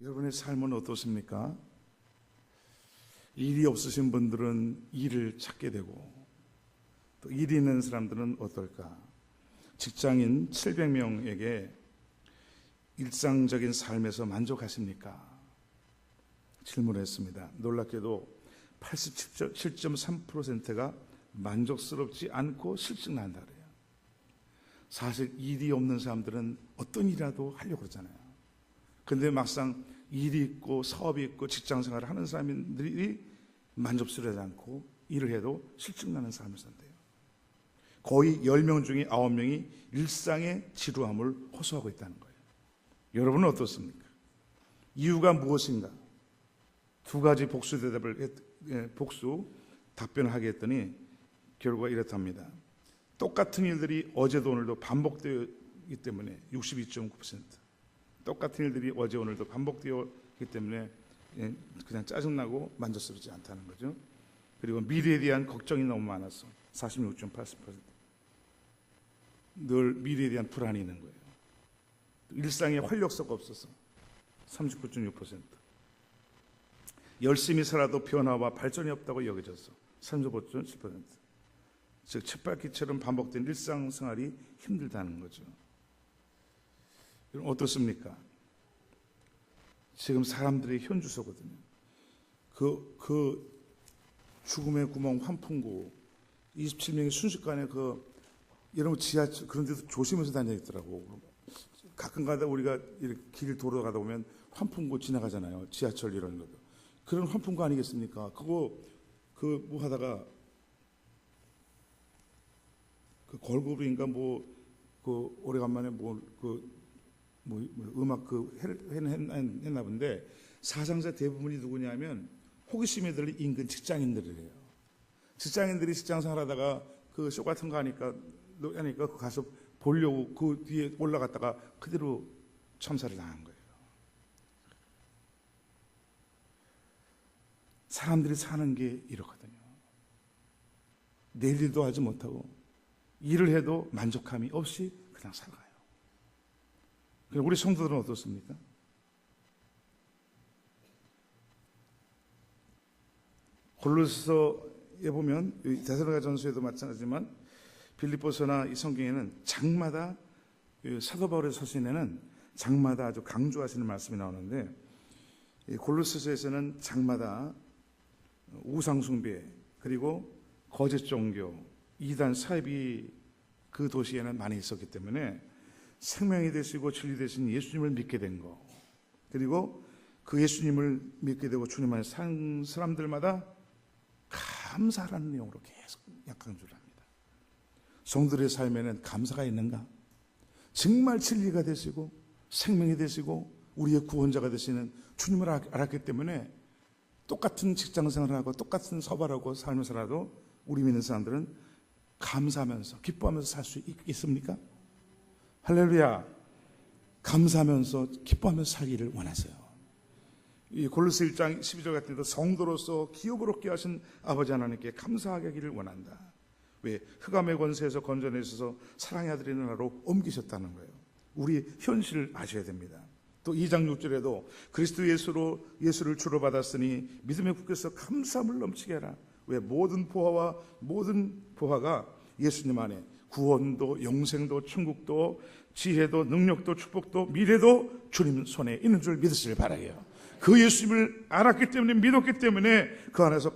여러분의 삶은 어떻습니까? 일이 없으신 분들은 일을 찾게 되고, 또 일이 있는 사람들은 어떨까? 직장인 700명에게 일상적인 삶에서 만족하십니까? 질문했습니다. 놀랍게도 87.3%가 만족스럽지 않고 실증난다 그래요. 사실 일이 없는 사람들은 어떤 일이라도 하려고 그러잖아요. 근데 막상 일이 있고 사업이 있고 직장생활을 하는 사람들이 만족스러워하지 않고 일을 해도 실증나는 삶을 산대요. 거의 10명 중에 9명이 일상의 지루함을 호소하고 있다는 거예요. 여러분은 어떻습니까? 이유가 무엇인가? 두 가지 복수 답변을 하게 했더니 결과가 이렇답니다. 똑같은 일들이 어제도 오늘도 반복되기 때문에 62.9%. 똑같은 일들이 어제 오늘도 반복되었기 때문에 그냥 짜증나고 만족스럽지 않다는 거죠. 그리고 미래에 대한 걱정이 너무 많아서 46.8%. 늘 미래에 대한 불안이 있는 거예요. 일상에 활력소가 없어서 39.6%. 열심히 살아도 변화와 발전이 없다고 여겨져서 35.7%. 즉 쳇바퀴처럼 반복된 일상생활이 힘들다는 거죠. 어떻습니까? 지금 사람들의 현주소거든요. 그 죽음의 구멍 환풍구 27명이 순식간에 여러분 지하철 그런 데도 조심해서 다녀있더라고. 가끔가다 우리가 이렇게 길 도로 가다 보면 환풍구 지나가잖아요. 지하철 이런 것도. 그런 환풍구 아니겠습니까? 뭐 하다가 걸그룹인가 오래간만에 음악 했나 본데 사상자 대부분이 누구냐면 호기심에 들린 인근 직장인들이래요. 직장인들이 직장생활 하다가 쇼 같은 거 하니까 가서 보려고 그 뒤에 올라갔다가 그대로 참사를 당한 거예요. 사람들이 사는 게 이렇거든요. 내일 일도 하지 못하고 일을 해도 만족함이 없이 그냥 살아가요. 우리 성도들은 어떻습니까? 골로새서에 보면 데살로니가전서에도 마찬가지지만 빌립보서나 이 성경에는 장마다 사도 바울의 서신에는 장마다 아주 강조하시는 말씀이 나오는데 골로새서에서는 장마다 우상숭배 그리고 거짓 종교 이단 사입이 그 도시에는 많이 있었기 때문에 생명이 되시고 진리 되신 예수님을 믿게 된 거 그리고 그 예수님을 믿게 되고 주님 안에 산 사람들마다 감사라는 내용으로 계속 강조를 합니다. 성도들의 삶에는 감사가 있는가? 정말 진리가 되시고 생명이 되시고 우리의 구원자가 되시는 주님을 알았기 때문에 똑같은 직장생활을 하고 똑같은 사업하고 삶을 살아도 우리 믿는 사람들은 감사하면서 기뻐하면서 살 수 있습니까? 할렐루야. 감사하면서 기뻐하면서 살기를 원하세요. 이 골로새 1장 12절 같은 데도 성도로서 기업을 얻게 하신 아버지 하나님께 감사하게 하기를 원한다. 왜? 흑암의 권세에서 건져내셔서 사랑의 아들의 나라로 옮기셨다는 거예요. 우리 현실을 아셔야 됩니다. 또 2장 6절에도 그리스도 예수를 주로 받았으니 믿음에 굳게서 감사함을 넘치게 하라. 왜? 모든 보화가 예수님 안에 구원도 영생도 천국도 지혜도 능력도 축복도 미래도 주님 손에 있는 줄 믿으시길 바라요. 그 예수님을 알았기 때문에 믿었기 때문에 그 안에서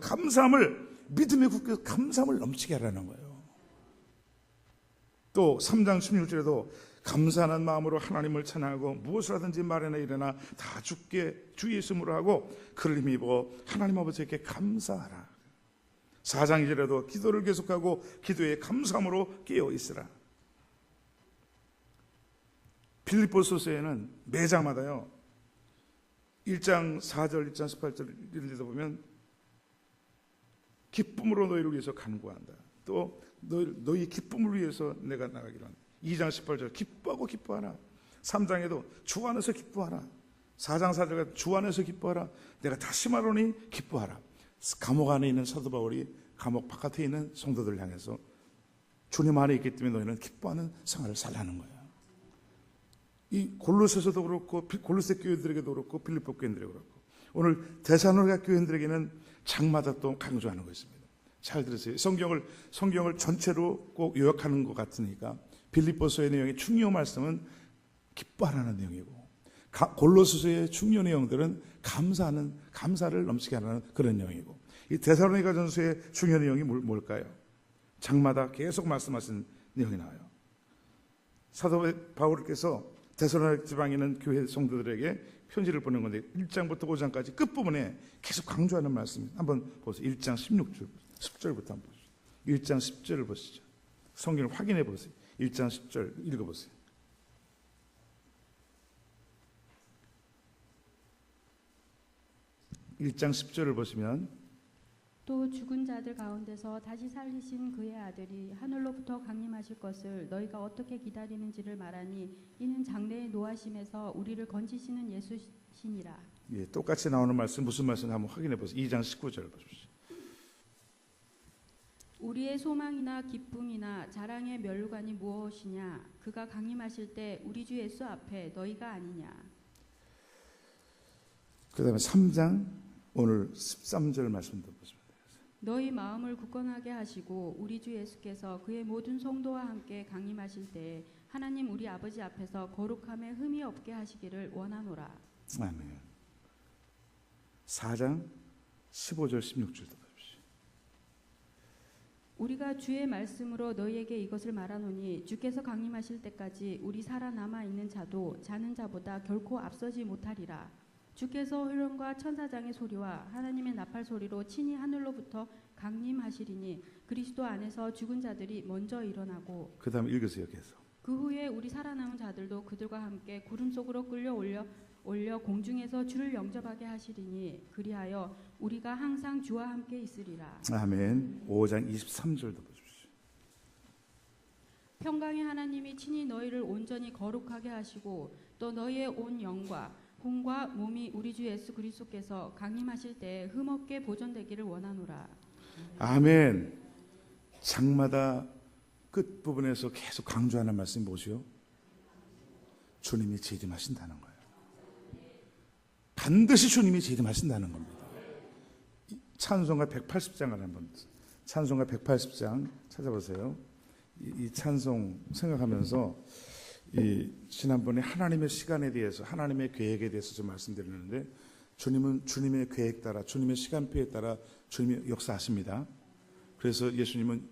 믿음에 굳게 감사함을 넘치게 하라는 거예요. 또 3장 16절에도 감사하는 마음으로 하나님을 찬양하고 무엇을 하든지 말이나 일어나 다 주께 주 예수님으로 하고 그를 힘입어 하나님 아버지께 감사하라. 4장 2절에도 기도를 계속하고 기도에 감사함으로 깨어 있으라. 빌립보서에는 매장마다요 1장 4절, 1장 18절 이런 데도 보면 기쁨으로 너희를 위해서 간구한다. 또 너희 기쁨을 위해서 내가 나가기로 한다. 2장 18절 기뻐하고 기뻐하라. 3장에도 주 안에서 기뻐하라. 4장 4절 주 안에서 기뻐하라. 내가 다시 말하노니 기뻐하라. 감옥 안에 있는 사도 바울이 감옥 바깥에 있는 성도들을 향해서 주님 안에 있기 때문에 너희는 기뻐하는 생활을 살라는 거예요. 이 골로새서도 그렇고 골로새 교회들에게도 그렇고 빌립보 교회들에게도 그렇고 오늘 데살로니가 교회들에게는 장마다 또 강조하는 것입니다. 잘 들으세요. 성경을 전체로 꼭 요약하는 것 같으니까 빌립보서의 내용의 중요 말씀은 기뻐하라는 내용이고 골로새서의 중요 내용들은 감사를 넘치게 하라는 그런 내용이고 이 데살로니가 전서의 중요 내용이 뭘까요? 장마다 계속 말씀하신 내용이 나와요. 사도 바울께서 데살로니가 지방에 있는 교회 성도들에게 편지를 보낸 건데 1장부터 5장까지 끝부분에 계속 강조하는 말씀 한번 보세요. 1장 16절 10절부터 한번 보시죠. 1장 10절을 보시죠. 성경을 확인해 보세요. 1장 10절 읽어보세요. (1장 10절을) 보시면 또 죽은 자들 가운데서 다시 살리신 그의 아들이 하늘로부터 강림하실 것을 너희가 어떻게 기다리는지를 말하니 이는 장래의 노하심에서 우리를 건지시는 예수시니라. 예, 똑같이 나오는 말씀 무슨 말씀 한번 확인해 보세요. 2장 19절 보십시오. 우리의 소망이나 기쁨이나 자랑의 면류관이 무엇이냐? 그가 강림하실 때 우리 주 예수 앞에 너희가 아니냐? 그 다음에 3장 오늘 13절 말씀도 보시면 되겠어요. 너희 마음을 굳건하게 하시고 우리 주 예수께서 그의 모든 성도와 함께 강림하실 때 하나님 우리 아버지 앞에서 거룩함에 흠이 없게 하시기를 원하노라. 아멘. 4장 15절 16절도 보십시오. 우리가 주의 말씀으로 너희에게 이것을 말하노니 주께서 강림하실 때까지 우리 살아남아 있는 자도 자는 자보다 결코 앞서지 못하리라. 주께서 호령과 천사장의 소리와 하나님의 나팔 소리로 친히 하늘로부터 강림하시리니 그리스도 안에서 죽은 자들이 먼저 일어나고 그 다음에 읽으세요. 계속. 그 후에 우리 살아남은 자들도 그들과 함께 구름 속으로 끌려 올려 공중에서 주를 영접하게 하시리니 그리하여 우리가 항상 주와 함께 있으리라. 아멘. 5장 23절도 보십시오. 평강의 하나님이 친히 너희를 온전히 거룩하게 하시고 또 너희의 온 영과 혼과 몸이 우리 주 예수 그리스도께서 강림하실 때 흠없게 보존되기를 원하노라. 아멘. 장마다 끝부분에서 계속 강조하는 말씀이 뭐죠? 주님이 재림하신다는 거예요. 반드시 주님이 재림하신다는 겁니다. 찬송가 180장을 한번 찬송가 180장 찾아보세요. 이 찬송 생각하면서 지난번에 하나님의 시간에 대해서 하나님의 계획에 대해서 좀 말씀드렸는데 주님은 주님의 계획 따라 주님의 시간표에 따라 주님이 역사하십니다. 그래서 예수님은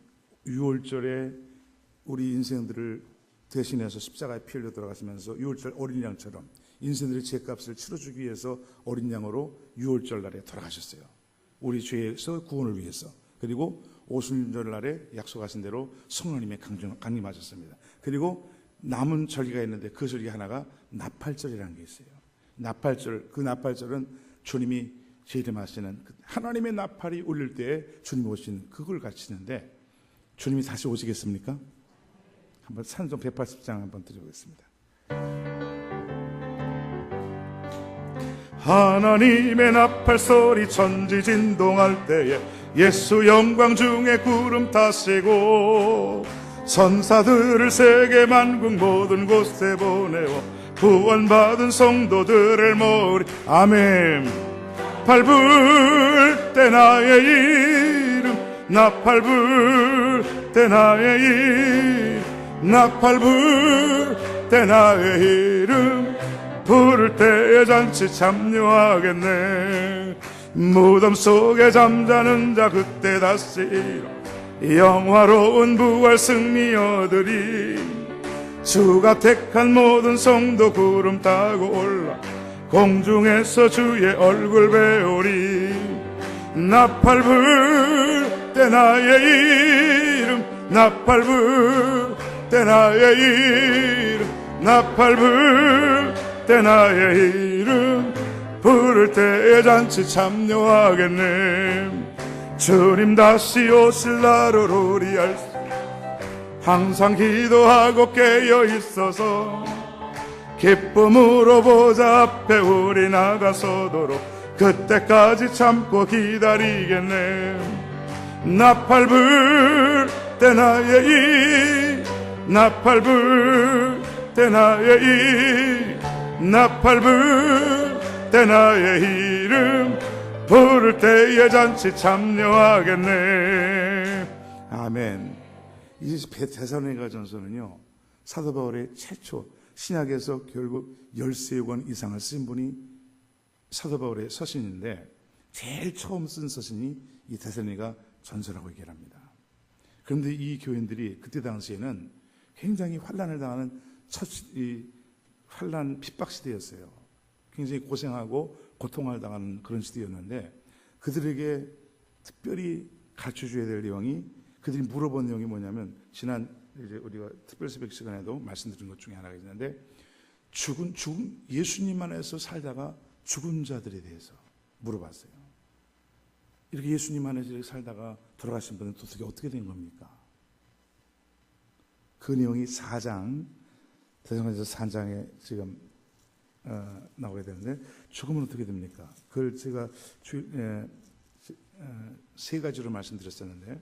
유월절에 우리 인생들을 대신해서 십자가에 피 흘려 돌아가시면서 유월절 어린 양처럼 인생들의 죄값을 치러주기 위해서 어린 양으로 유월절 날에 돌아가셨어요. 우리 죄에서 구원을 위해서. 그리고 오순절 날에 약속하신 대로 성령님의 강림하셨습니다. 그리고 남은 절기가 있는데 그 절기 하나가 나팔절이라는 게 있어요. 나팔절, 그 나팔절은 주님이 재림하시는 하나님의 나팔이 울릴 때에 주님이 오시는 그걸 가르치는데 주님이 다시 오시겠습니까? 한번 찬송 180장 한번 드려보겠습니다. 하나님의 나팔 소리 천지 진동할 때에 예수 영광 중에 구름 타시고 천사들을 세계 만국 모든 곳에 보내어 구원받은 성도들을 모으리. 아멘. 나팔 불 때 나의 이름 나팔 불 때 나의 이름 나팔 불 때 나의 이름 부를 때에 잔치 참여하겠네. 무덤 속에 잠자는 자 그때 다시 영화로운 부활 승리 얻으리. 주가 택한 모든 성도 구름 타고 올라 공중에서 주의 얼굴 배우리. 나팔 불 때 나의 이름 나팔 불 때 나의 이름 나팔 불 때 나의 이름 부를 때에 잔치 참여하겠네. 주님 다시 오실 날을 우리 알 수 항상 기도하고 깨어 있어서 기쁨으로 보좌 앞에 우리 나가서도록 그때까지 참고 기다리겠네. 나팔 불 때 나의 이 나팔 불 때 나의 나팔불 때 나의 이름 부를 때에 잔치 참여하겠네. 아멘. 이 데살로니가 전서는요, 사도 바울의 최초 신약에서 결국 13권 이상을 쓴 분이 사도 바울의 서신인데 제일 처음 쓴 서신이 이 데살로니가 전서라고 얘기를 합니다. 그런데 이 교인들이 그때 당시에는 굉장히 환난을 당하는 환난 핍박 시대였어요. 굉장히 고생하고 고통을 당하는 그런 시대였는데 그들에게 특별히 가르쳐줘야 될 내용이, 그들이 물어본 내용이 뭐냐면, 지난 이제 우리가 특별 새벽 시간에도 말씀드린 것 중에 하나가 있는데, 죽은 예수님 안에서 살다가 죽은 자들에 대해서 물어봤어요. 이렇게 예수님 안에서 이렇게 살다가 돌아가신 분은 도대체 어떻게 된 겁니까? 그 내용이 4장, 대성에서 4장에 지금 나오게 되는데, 죽음은 어떻게 됩니까? 그걸 제가 세 가지로 말씀드렸었는데,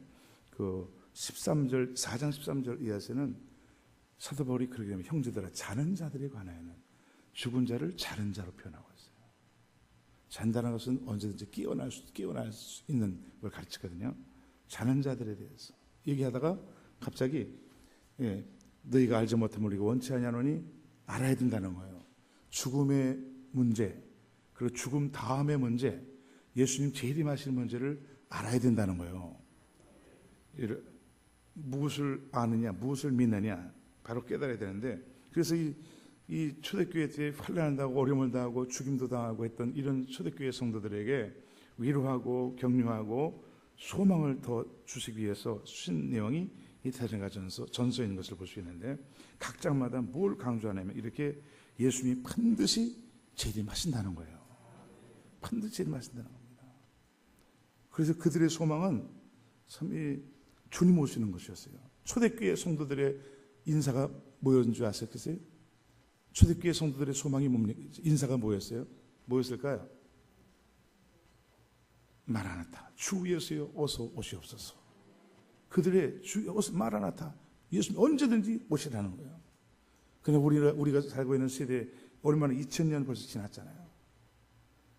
그 13절, 4장 13절 이하에서는 사도 바울이 그렇게 되면 형제들아, 자는 자들에 관하여는 죽은 자를 자는 자로 표현하고 있어요. 잔다는 것은 언제든지 깨어날 수 있는 걸 가르치거든요. 자는 자들에 대해서 얘기하다가 갑자기 너희가 알지 못함을 우리가 원치 아니하노니 알아야 된다는 거예요. 죽음의 문제, 그리고 죽음 다음의 문제, 예수님 재림하실 문제를 알아야 된다는 거예요. 무엇을 아느냐, 무엇을 믿느냐, 바로 깨달아야 되는데, 그래서 이 초대교회 때 환난을 당하고 어려움을 당하고 죽임도 당하고 했던 이런 초대교회 성도들에게 위로하고 격려하고 소망을 더 주시기 위해서 쓰신 내용이 이 데살로니가 전서인 것을 볼 수 있는데, 각 장마다 뭘 강조하냐면 이렇게 예수님이 반드시 재림하신다는 거예요. 반드시 재림하신다는 겁니다. 그래서 그들의 소망은 참 주님 오시는 것이었어요. 초대교회 성도들의 인사가 뭐였는 줄 아셨겠어요? 초대교회 성도들의 소망이 뭡니까? 인사가 뭐였어요? 뭐였을까요? 마라나타, 주 예수여 어서 오시옵소서. 그들의 주 마라나타, 예수님 언제든지 오시라는 거예요. 그러나 우리가 살고 있는 세대에 얼마나 2000년 벌써 지났잖아요.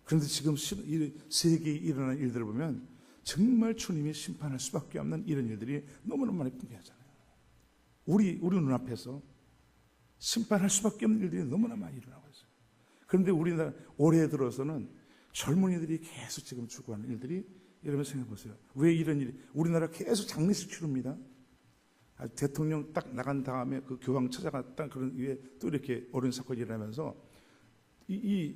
그런데 지금 세계에 일어나는 일들을 보면 정말 주님이 심판할 수밖에 없는 이런 일들이 너무너무 많이 풍기하잖아요. 우리 눈앞에서 심판할 수밖에 없는 일들이 너무나 많이 일어나고 있어요. 그런데 우리나라 올해 들어서는 젊은이들이 계속 지금 죽어가는 일들이, 여러분 생각해 보세요. 왜 이런 일이? 우리나라 계속 장례식 치릅니다. 대통령 딱 나간 다음에 그 교황 찾아갔다 그런 위에 또 이렇게 어려운 사건이 일어나면서 이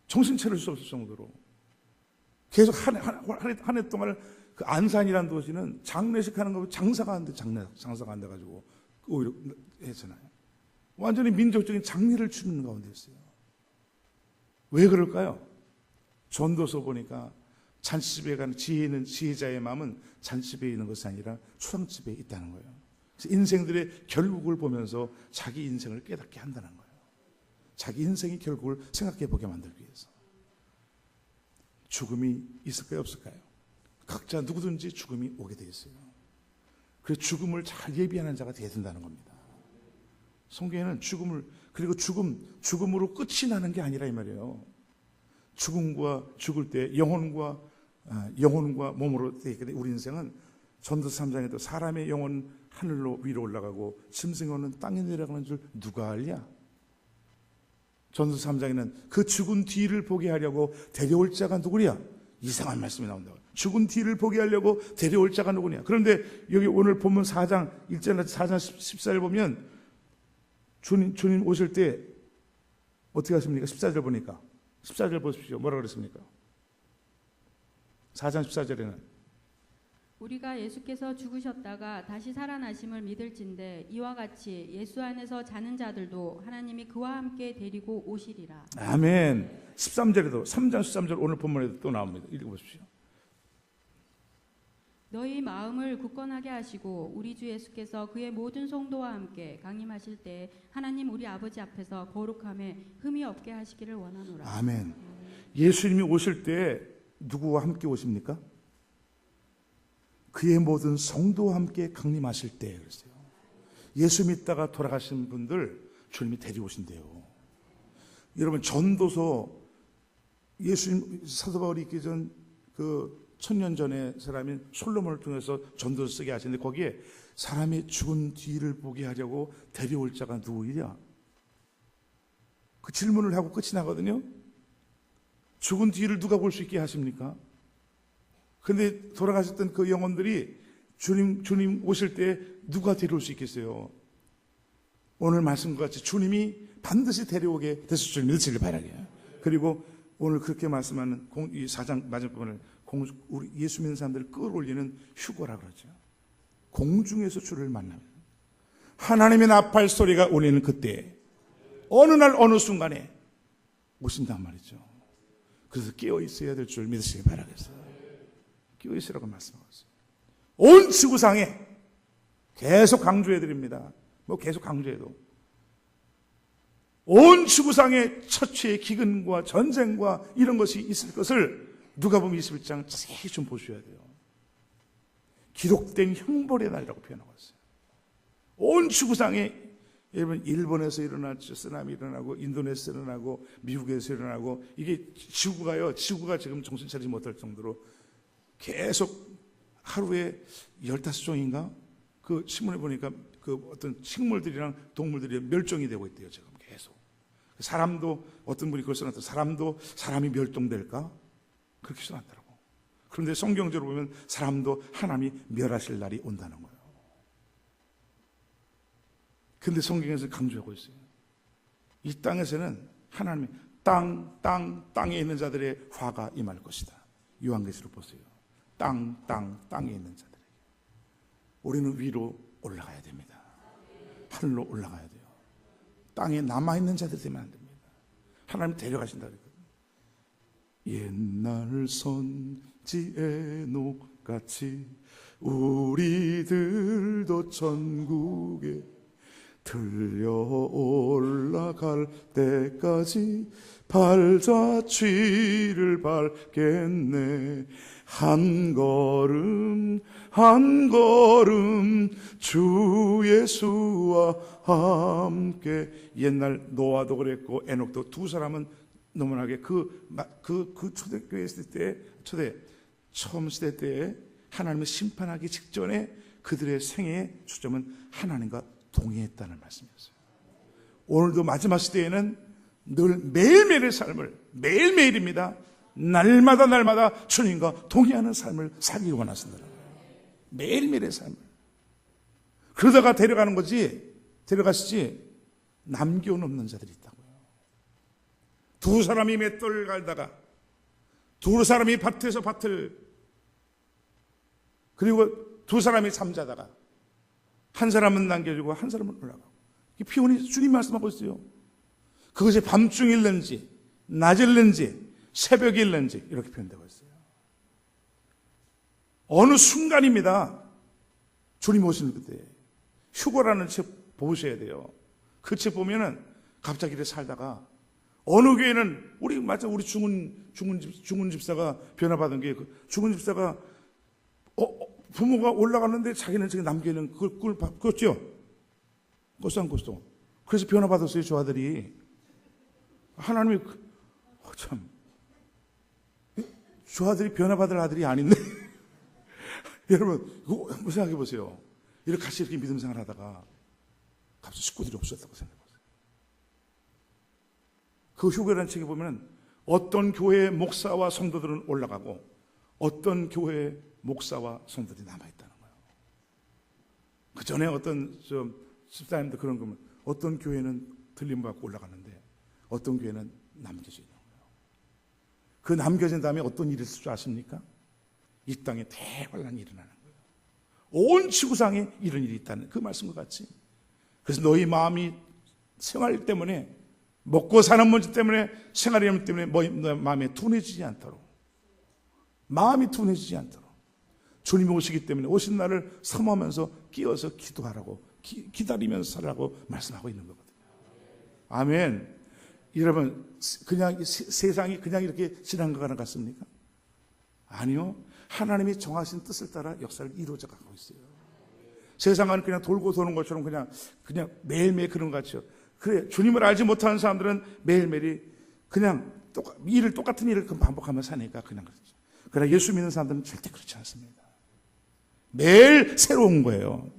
정신 차릴 수 없을 정도로 계속 한 해 동안 그 안산이라는 도시는 장례식 하는 거 장사가 안 돼, 장사가 안 돼가지고 오히려 했잖아요. 완전히 민족적인 장례를 치르는 가운데 있어요. 왜 그럴까요? 전도서 보니까 잔치집에 가는 지혜자의 마음은 잔치집에 있는 것이 아니라 초상집에 있다는 거예요. 그래서 인생들의 결국을 보면서 자기 인생을 깨닫게 한다는 거예요. 자기 인생의 결국을 생각해 보게 만들기 위해서. 죽음이 있을까요, 없을까요? 각자 누구든지 죽음이 오게 돼 있어요. 그래서 죽음을 잘 예비하는 자가 되어야 된다는 겁니다. 성경에는 그리고 죽음으로 끝이 나는 게 아니라 이 말이에요. 죽음과 죽을 때 영혼과 몸으로 되어 있거든요. 우리 인생은 전도서 3장에도 사람의 영혼 하늘로 위로 올라가고 짐승의 영혼은 땅에 내려가는 줄 누가 알랴? 전도서 3장에는 그 죽은 뒤를 보게 하려고 데려올 자가 누구랴? 이상한 말씀이 나온다고. 죽은 뒤를 보게 하려고 데려올 자가 누구냐? 그런데 여기 오늘 본문 4장 1절 4장 14절 보면 주님 오실 때 어떻게 하십니까? 14절 보니까 14절 보십시오. 뭐라고 그랬습니까? 4장 14절에는 우리가 예수께서 죽으셨다가 다시 살아나심을 믿을진대 이와 같이 예수 안에서 자는 자들도 하나님이 그와 함께 데리고 오시리라. 아멘. 13절에도 3장 13절 오늘 본문에도 또 나옵니다. 읽어보십시오. 너희 마음을 굳건하게 하시고 우리 주 예수께서 그의 모든 성도와 함께 강림하실 때 하나님 우리 아버지 앞에서 거룩함에 흠이 없게 하시기를 원하노라. 아멘. 예수님이 오실 때 누구와 함께 오십니까? 그의 모든 성도와 함께 강림하실 때 그랬어요. 예수 믿다가 돌아가신 분들 주님이 데려오신대요. 여러분, 전도서, 예수님, 사도 바울이 있기 전 그 1000년 전에 사람인 솔로몬을 통해서 전도서 쓰게 하시는데, 거기에 사람이 죽은 뒤를 보게 하려고 데려올 자가 누구이냐? 그 질문을 하고 끝이 나거든요. 죽은 뒤를 누가 볼 수 있게 하십니까? 근데 돌아가셨던 그 영혼들이 주님 오실 때 누가 데려올 수 있겠어요? 오늘 말씀과 같이 주님이 반드시 데려오게 되실 줄 믿으시길 바라게요. 그리고 오늘 그렇게 말씀하는 이 4장 마지막 부분을 우리 예수 믿는 사람들을 끌어올리는 휴거라 그러죠. 공중에서 주를 만나면 하나님의 나팔 소리가 울리는 그때 어느 날 어느 순간에 오신단 말이죠. 그래서 깨어 있어야 될 줄 믿으시길 바라겠어요. 깨어 있으라고 말씀하고 있어요. 온 지구상에 계속 강조해 드립니다. 뭐 계속 강조해도 온 지구상에 처치의 기근과 전쟁과 이런 것이 있을 것을 누가복음 21장 자세히 좀 보셔야 돼요. 기록된 형벌의 날이라고 표현하고 있어요. 온 지구상에, 여러분, 일본에서 일어났죠. 쓰나미 일어나고, 인도네시아에서 일어나고, 미국에서 일어나고, 이게 지구가 지금 정신 차리지 못할 정도로 계속 하루에 15종인가? 그 신문에 보니까 그 어떤 식물들이랑 동물들이 멸종이 되고 있대요, 지금 계속. 사람도, 어떤 분이 그걸 써놨다. 사람이 멸종될까? 그렇게 써놨더라고. 그런데 성경적으로 보면 사람도 하나님이 멸하실 날이 온다는 거예요. 근데 성경에서 강조하고 있어요. 이 땅에서는 하나님이 땅에 있는 자들의 화가 임할 것이다. 요한계시록 보세요. 땅에 있는 자들에게. 우리는 위로 올라가야 됩니다. 하늘로 올라가야 돼요. 땅에 남아있는 자들 되면 안 됩니다. 하나님 데려가신다 그랬거든요. 옛날 선지의 녹같이 우리들도 천국에 들려 올라갈 때까지 발자취를 밟겠네. 한 걸음 한 걸음 주 예수와 함께. 옛날 노아도 그랬고 에녹도, 두 사람은 너무나게 그 초대교회 있을 때, 처음 시대 때에 하나님을 심판하기 직전에 그들의 생애의 초점은 하나님과 동의했다는 말씀이었어요. 오늘도 마지막 시대에는 늘 매일매일의 삶을, 매일매일입니다, 날마다 주님과 동의하는 삶을 살기 원하신다는 거예요. 매일매일의 삶을. 그러다가 데려가시지 남겨놓는 자들이 있다고요. 두 사람이 맷돌을 갈다가, 두 사람이 밭에서 밭을, 그리고 두 사람이 잠자다가 한 사람은 남겨주고 한 사람은 올라가고. 표현이 주님 말씀하고 있어요. 그것이 밤중일는지 낮일는지 새벽일는지 이렇게 표현되고 있어요. 어느 순간입니다. 주님 오시는 그때. 휴거라는 책 보셔야 돼요. 그 책 보면은 갑자기 이렇게 살다가 어느 교회는 우리 죽은 집사가 변화받은 게, 죽은 집사가 부모가 올라갔는데 자기는 저기 남겨있는 그걸 꿨죠. 꿨어. 그래서 변화받았어요, 저 아들이. 하나님이 참, 저 아들이 변화받을 아들이 아닌데. 여러분, 이거 한번 생각해 보세요. 이렇게 같이 이렇게 믿음 생활 하다가 갑자기 식구들이 없었다고 생각해 보세요. 그 휴거라는 책에 보면 어떤 교회의 목사와 성도들은 올라가고 어떤 교회의 목사와 성도들이 남아있다는 거예요. 그 전에 어떤 집사님도 그런 거면 어떤 교회는 들림받고 올라가는데 어떤 교회는 남겨져 있는 거예요. 그 남겨진 다음에 어떤 일이 있을 줄 아십니까? 이 땅에 대환란이 일어나는 거예요. 온 지구상에 이런 일이 있다는 그 말씀과 같이. 그래서 너희 마음이 생활 때문에, 먹고 사는 문제 때문에, 생활의 때문에 너희 마음에 둔해지지 않도록, 마음이 둔해지지 않도록 주님이 오시기 때문에 오신 날을 사모하면서 끼어서 기도하라고, 기다리면서 살라고 말씀하고 있는 거거든요. 아멘. 여러분, 그냥 세상이 그냥 이렇게 지나가는 것 같습니까? 아니요. 하나님이 정하신 뜻을 따라 역사를 이루어져 가고 있어요. 세상은 그냥 돌고 도는 것처럼 그냥 매일매일 그런 것 같죠. 그래, 주님을 알지 못하는 사람들은 매일매일이 그냥 똑같은 일을 반복하면서 사니까 그냥 그렇죠. 그러나 예수 믿는 사람들은 절대 그렇지 않습니다. 매일 새로운 거예요.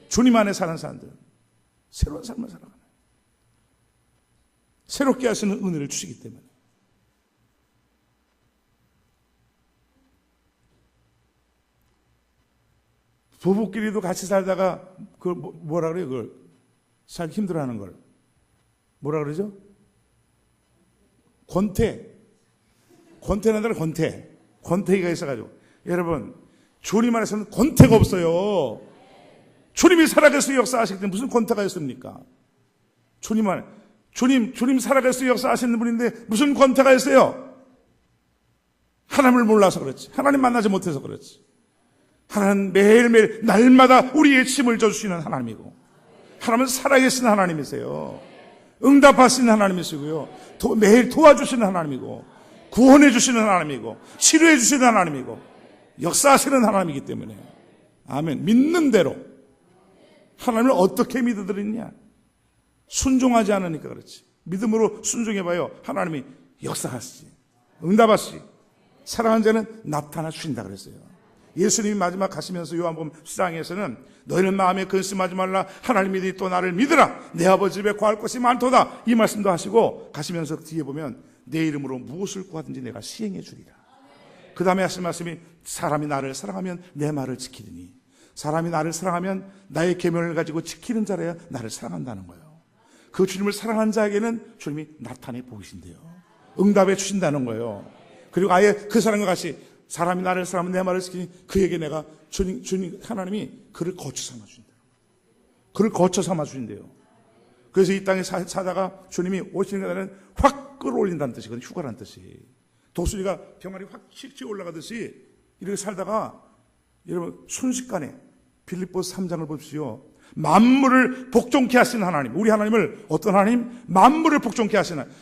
주님 안에 사는 사람들은 새로운 삶을 살아가는, 새롭게 하시는 은혜를 주시기 때문에. 부부끼리도 같이 살다가 그걸 뭐라 그래요? 그걸 살기 힘들어하는 걸 뭐라 그러죠? 권태는 권태기가 있어가지고. 여러분, 주님 안에서는 권태가 없어요. 주님이 살아계셔서 역사하시기 때문에 무슨 권태가 있습니까? 주님 살아계셔서 역사하시는 분인데 무슨 권태가 있어요? 하나님을 몰라서 그렇지. 하나님 만나지 못해서 그렇지. 하나님은 매일매일 날마다 우리의 짐을 져주시는 하나님이고, 하나님은 살아계신 하나님이세요. 응답하시는 하나님이시고요, 매일 도와주시는 하나님이고, 구원해 주시는 하나님이고, 치료해 주시는 하나님이고, 역사하시는 하나님이기 때문에, 아멘. 믿는 대로 하나님을 어떻게 믿어드리느냐? 순종하지 않으니까 그렇지. 믿음으로 순종해봐요. 하나님이 역사하시지, 응답하시지, 사랑하는 자는 나타나 주신다 그랬어요. 예수님이 마지막 가시면서 요한복음 14장에서는 너희는 마음에 근심하지 말라, 하나님이 또 나를 믿으라, 내 아버지 집에 구할 것이 많도다, 이 말씀도 하시고 가시면서 뒤에 보면 내 이름으로 무엇을 구하든지 내가 시행해 주리라. 그 다음에 하신 말씀이 사람이 나를 사랑하면 내 말을 지키리니, 사람이 나를 사랑하면 나의 계명을 가지고 지키는 자라야 나를 사랑한다는 거예요. 그 주님을 사랑한 자에게는 주님이 나타내 보이신대요. 응답해 주신다는 거예요. 그리고 아예 그 사람과 같이 사람이 나를 사랑하면 내 말을 지키니 그에게 내가 주님 하나님이 그를 거처 삼아 주신다. 그를 거처 삼아 주신대요. 그래서 이 땅에 사다가 주님이 오시는 날에는 확 끌어올린다는 뜻이거든요. 휴가라는 뜻이. 독수리가 병아리 확 씩씩 올라가듯이 이렇게 살다가 여러분 순식간에 빌립보서 3장을 보십시오. 만물을 복종케 하시는 하나님, 우리 하나님을 어떤 하나님? 만물을 복종케 하시는 하나님.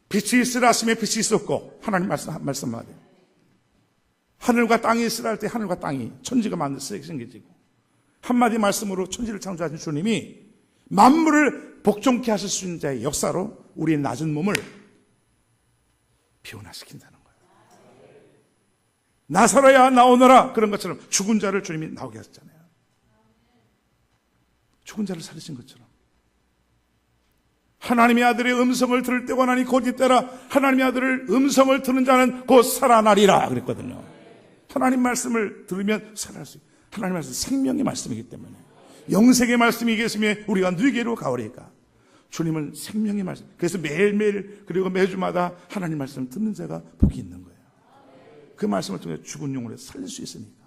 빛이 있으라 하심에 빛이 있었고, 하나님 말씀하세요. 하늘과 땅이 있으라 할 때 하늘과 땅이, 천지가 생겨지고, 한마디 말씀으로 천지를 창조하신 주님이 만물을 복종케 하실 수 있는 자의 역사로 우리의 낮은 몸을 변화시킨다는 거예요. 나사로야 나오너라, 그런 것처럼 죽은 자를 주님이 나오게 하셨잖아요. 죽은 자를 살리신 것처럼. 하나님의 아들의 음성을 들을 때가 나니 곧 이때라, 하나님의 아들의 음성을 듣는 자는 곧 살아나리라 그랬거든요. 하나님 말씀을 들으면 살아날 수 있어요. 하나님 말씀 생명의 말씀이기 때문에, 영생의 말씀이 계시며 우리가 누게로 가오리까. 주님은 생명의 말씀. 그래서 매일매일 그리고 매주마다 하나님 말씀을 듣는 자가 복이 있는 거예요. 그 말씀을 통해 죽은 영혼을 살릴 수 있으니까.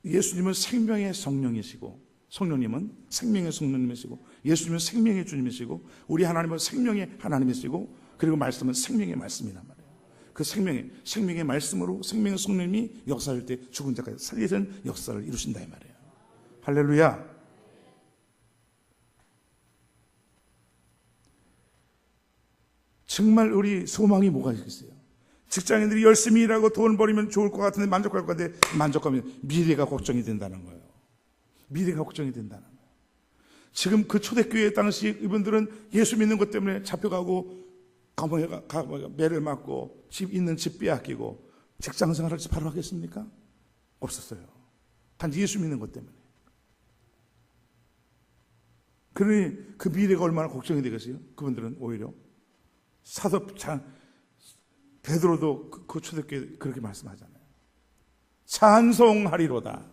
예수님은 생명의 성령이시고, 성령님은 생명의 성령님이시고, 예수님은 생명의 주님이시고, 우리 하나님은 생명의 하나님이시고, 그리고 말씀은 생명의 말씀이란 말이에요. 그 생명의 말씀으로 생명의 성령님이 역사할 때 죽은 자까지 살리는 역사를 이루신다 이 말이에요. 할렐루야. 정말 우리 소망이 뭐가 있겠어요? 직장인들이 열심히 일하고 돈 벌이면 좋을 것 같은데 만족할 것 같은데, 만족하면 미래가 걱정이 된다는 거예요. 미래가 걱정이 된다는 거예요. 지금 그 초대교회 당시 이분들은 예수 믿는 것 때문에 잡혀가고, 감옥에 매를 맞고, 있는 집 빼앗기고, 직장 생활을 바로 하겠습니까? 없었어요. 단지 예수 믿는 것 때문에. 그러니 그 미래가 얼마나 걱정이 되겠어요? 그분들은 오히려 베드로도 그 초대교회 그렇게 말씀하잖아요. 찬송하리로다.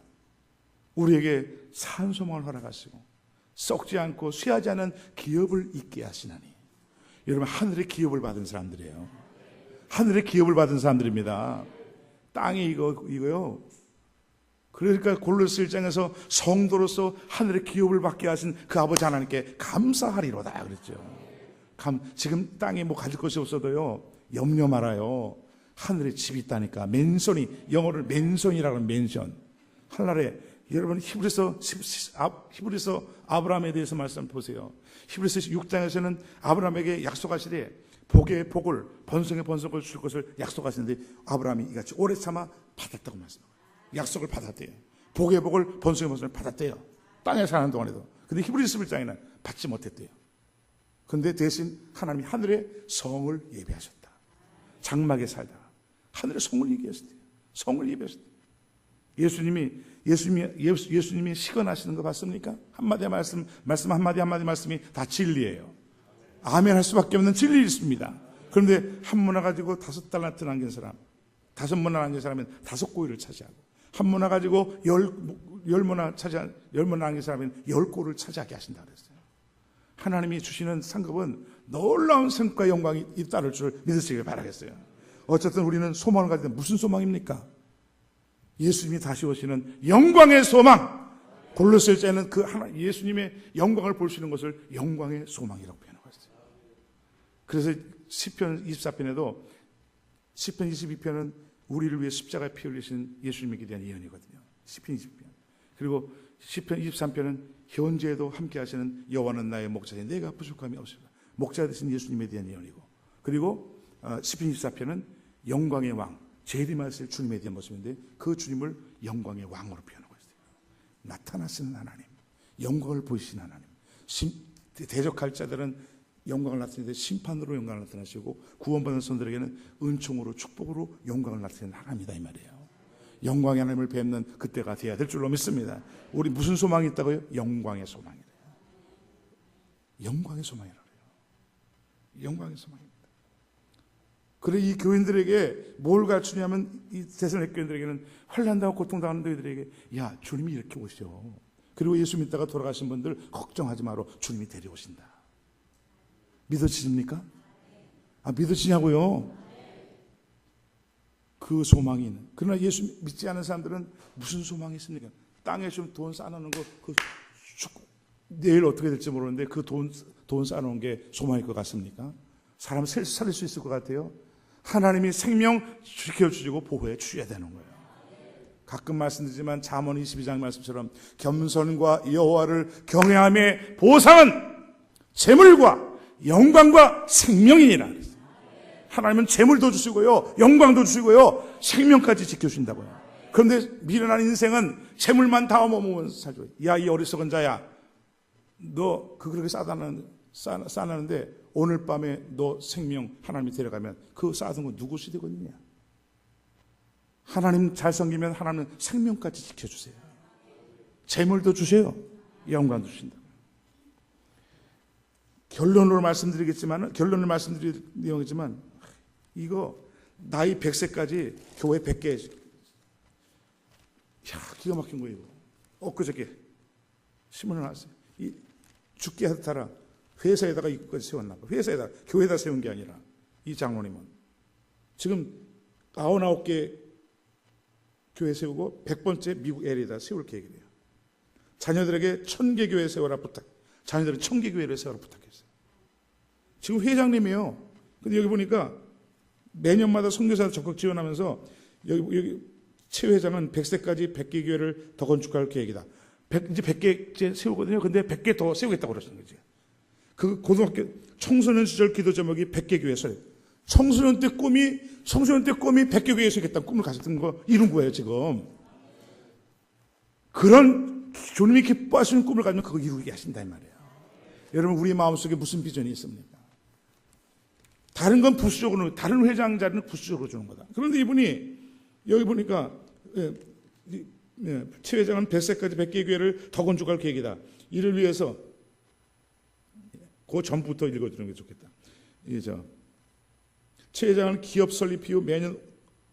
우리에게 산소망을 허락하시고 썩지 않고 쇠하지 않은 기업을 있게 하시나니. 여러분, 하늘의 기업을 받은 사람들이에요. 하늘의 기업을 받은 사람들입니다. 땅이 이거요. 그러니까 골로새 1장에서 성도로서 하늘의 기업을 받게 하신 그 아버지 하나님께 감사하리로다 그랬죠. 지금 땅에 뭐 가질 것이 없어도요, 염려 말아요. 하늘에 집이 있다니까. 맨손이, 영어를 맨손이라고 하는 맨션. 하늘에, 여러분 히브리서 아브라함에 대해서 말씀 보세요. 히브리서 6장에서는 아브라함에게 약속하시되 복의 복을, 번성의 번성을 줄 것을 약속하시는데, 아브라함이 이같이 오래 참아 받았다고 말씀합니다. 약속을 받았대요. 복의 복을 번성의 번성을 받았대요. 땅에 사는 동안에도. 근데 히브리서 11장에는 받지 못했대요. 그런데 대신 하나님이 하늘의 성을 예비하셨다. 장막에 살다가 하늘의 성을 예비하셨대요. 성을 예비하셨대요. 예수님이 시건하시는 거 봤습니까? 한마디 말씀 한마디 말씀이 다 진리예요. 아멘 할 수밖에 없는 진리 있습니다. 그런데 한 문화 가지고 5달란트 남긴 사람, 5문화 남긴 사람은 5고기를 차지하고, 한 문화 가지고 10문화 남긴 사람은 10고를 차지하게 하신다 그랬어요. 하나님이 주시는 상급은 놀라운 성과 영광이 따를 줄 믿으시길 바라겠어요. 어쨌든 우리는 소망을 가지고 무슨 소망입니까? 예수님이 다시 오시는 영광의 소망. 골로새서에는 그 하나 예수님의 영광을 볼 수 있는 것을 영광의 소망이라고 표현하고 있어요. 그래서 시편 24편에도 시편 22편은 우리를 위해 십자가에 피 흘리신 예수님에게 대한 예언이거든요. 시편 22편. 그리고 시편 23편은 현재에도 함께 하시는 여호와는 나의 목자니 내가 부족함이 없습니다. 목자 되신 예수님에 대한 예언이고, 그리고 시편 24편은 영광의 왕 재림하실 주님에 대한 모습인데 그 주님을 영광의 왕으로 표현하고 있어요. 나타나시는 하나님, 영광을 보이시는 하나님. 대적할 자들은 영광을 나타내는데 심판으로 영광을 나타나시고, 구원받은 선들에게는 은총으로 축복으로 영광을 나타내는 하나님이다 이 말이에요. 영광의 하나님을 뵙는 그때가 돼야 될 줄로 믿습니다. 우리 무슨 소망이 있다고요? 영광의 소망이래요. 영광의 소망이라고요. 영광의 소망입니다. 그래 이 교인들에게 뭘 갖추냐면, 이 데살로니가 교인들에게는 환난당하고 고통당하는 너희들에게 야 주님이 이렇게 오셔. 그리고 예수 믿다가 돌아가신 분들 걱정하지 마라. 주님이 데려오신다. 믿어지십니까? 믿어지냐고요? 그 소망이 있는. 그러나 예수 믿지 않은 사람들은 무슨 소망이 있습니까? 땅에 좀 돈 쌓아놓는 거, 내일 어떻게 될지 모르는데 그 돈 쌓아놓은 게 소망일 것 같습니까? 사람을 살릴 수 있을 것 같아요? 하나님이 생명 지켜주시고 보호해 주셔야 되는 거예요. 가끔 말씀드리지만 잠언 22장 말씀처럼 겸손과 여호와를 경외함의 보상은 재물과 영광과 생명이니라. 하나님은 재물도 주시고요, 영광도 주시고요, 생명까지 지켜주신다고요. 그런데 미련한 인생은 재물만 다 얻어먹으면서 살죠. 야, 이 어리석은 자야, 너 그렇게 쌓아놨는데 오늘 밤에 너 생명 하나님이 데려가면 그 쌓아둔 건 누구 시대거든요. 하나님 잘 섬기면 하나님은 생명까지 지켜주세요. 재물도 주세요, 영광도 주신다. 결론을 말씀드리겠지만 이거 나이 100세까지 교회 100개, 기가 막힌 거예요. 엊그저께 신문을 나왔어요. 죽게 하듯하라 회사에다가 이것까지 세웠나 봐. 회사에다, 교회에다 세운 게 아니라. 이 장로님은 지금 99개 교회 세우고 100번째 미국 LA에다 세울 계획이래요. 자녀들에게 1000개 교회 세워라 부탁. 자녀들은 1000개 교회를 세워라 부탁했어요. 지금 회장님이에요. 근데 여기 보니까 매년마다 선교사 적극 지원하면서 여기 최 회장은 100세까지 100개 교회를 더 건축할 계획이다. 이제 100개 세우거든요. 근데 100개 더 세우겠다고 그러시는 거지. 그 고등학교 청소년 시절 기도 제목이 100개 교회 설. 청소년 때 꿈이 100개 교회에 서겠다는 꿈을 가졌던 거 이룬 거예요, 지금. 그런 주님이 기뻐하시는 꿈을 가지면 그거 이루게 하신다 이 말이에요. 여러분, 우리 마음속에 무슨 비전이 있습니까? 다른 건 부수적으로, 다른 회장 자리는 부수적으로 주는 거다. 그런데 이분이 여기 보니까 최 회장은 100세까지 100개 교회를 더 건축할 계획이다. 이를 위해서 그 전부터 읽어주는 게 좋겠다. 최 회장은 기업 설립 이후 매년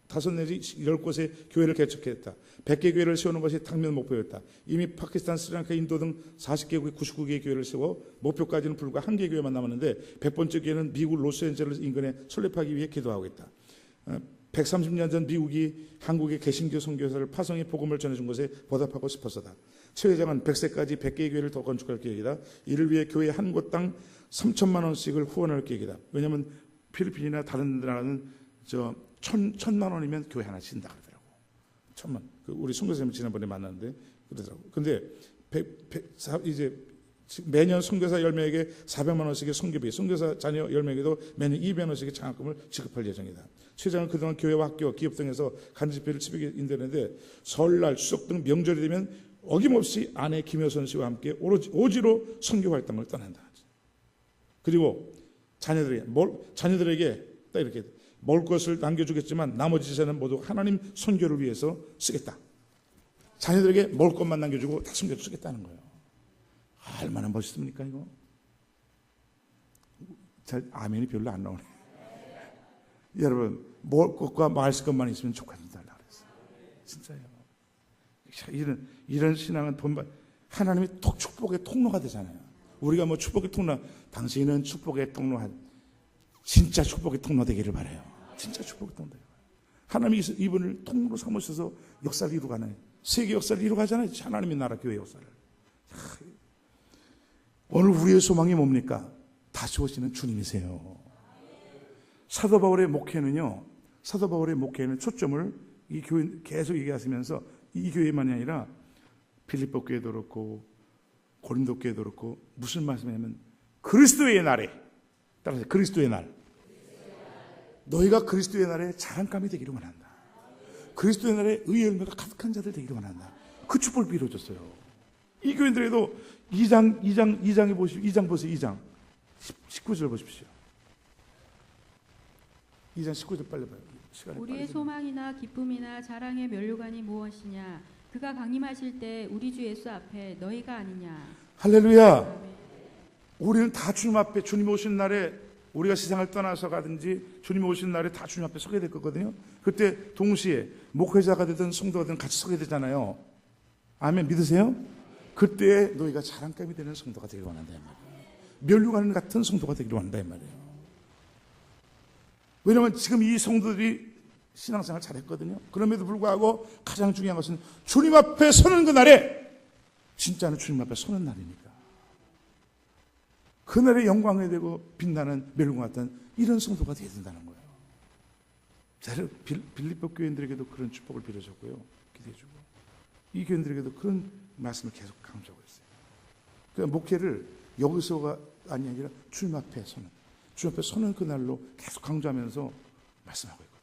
5 내지 10곳의 교회를 개척했다. 100개 교회를 세우는 것이 당면 목표였다. 이미 파키스탄, 스리랑카, 인도 등 40개국의 99개의 교회를 세워 목표까지는 불과 1개 교회만 남았는데 100번째 교회는 미국 로스앤젤레스 인근에 설립하기 위해 기도하고 있다. 130년 전 미국이 한국의 개신교 선교사를 파송해 복음을 전해준 것에 보답하고 싶어서다. 최 회장은 100세까지 100개의 교회를 더 건축할 계획이다. 이를 위해 교회 한 곳당 3,000만 원씩을 후원할 계획이다. 왜냐하면 필리핀이나 다른 나라는 1,000만 원이면 교회 하나 진다 그러더라고. 1,000만. 우리 선교사님 지난번에 만났는데 그러더라고. 근데 이제 매년 선교사 10명에게 400만 원씩의 선교비, 선교사 자녀 10명에게도 매년 200만 원씩의 장학금을 지급할 예정이다. 최 장은 그동안 교회와 학교, 기업 등에서 간접비를 700개 인도했는데 설날, 추석 등 명절이 되면 어김없이 아내 김여선 씨와 함께 오지로 선교 활동을 떠난다. 그리고 자녀들에게 딱 이렇게 먹을 것을 남겨주겠지만 나머지 재산은 모두 하나님 선교를 위해서 쓰겠다. 자녀들에게 먹을 것만 남겨주고 다 선교로 쓰겠다는 거예요. 얼마나 멋있습니까 이거? 잘 아멘이 별로 안 나오네. 여러분 먹을 것과 마실 것만 있으면 족하다 그랬어요. 진짜요. 이런 신앙은 하나님이 축복의 통로가 되잖아요. 우리가 뭐 축복의 통로, 당신은 축복의 통로한 진짜 축복의 통로 되기를 바라요. 진짜 축복의 통로 되기를 바라요. 하나님이 이분을 통로로 삼으셔서 역사를 이루가는 세계 역사를 이루가잖아요. 하나님의 나라 교회 역사를. 오늘 우리의 소망이 뭡니까? 다시 오시는 주님이세요. 사도 바울의 목회는요, 사도 바울의 목회는 초점을 이 교회 계속 얘기하시면서 이 교회만이 아니라 필리포 교회도 그렇고 고린도 교회도 그렇고 무슨 말씀이냐면 그리스도의 날에, 따라서 그리스도의 날, 너희가 그리스도의 날에 자랑감이 되기를 원한다. 그리스도의 날에 의의 열매가 가득한 자들 되기를 원한다. 그 축복을 빌어줬어요. 이 교인들에도 2장에 보십시오. 2장 보세요. 2장 19절 보십시오. 2장 19절 빨리 봐요. 우리의 소망이나 기쁨이나 자랑의 면류관이 무엇이냐? 그가 강림하실 때 우리 주 예수 앞에 너희가 아니냐? 할렐루야. 우리는 다 주님 앞에, 주님 오신 날에 우리가 세상을 떠나서 가든지 주님 오신 날에 다 주님 앞에 서게 될 거거든요. 그때 동시에 목회자가 되든 성도가 되든 같이 서게 되잖아요. 아멘. 믿으세요? 그때 너희가 자랑감이 되는 성도가 되길 원한다 이 말이에요. 면류관 같은 성도가 되길 원한다 이 말이에요. 왜냐하면 지금 이 성도들이 신앙생활 잘했거든요. 그럼에도 불구하고 가장 중요한 것은 주님 앞에 서는 그 날에 진짜는 주님 앞에 서는 날이니까 그날의 영광이 되고 빛나는 멸류관 같은 이런 성도가 되어야 된다는 거예요. 빌립보 교인들에게도 그런 축복을 빌어줬고요. 기대해주고 이 교인들에게도 그런 말씀을 계속 강조하고 있어요. 그러니까 목회를 여기서가 아니라 주님 앞에 서는 그날로 계속 강조하면서 말씀하고 있거든요.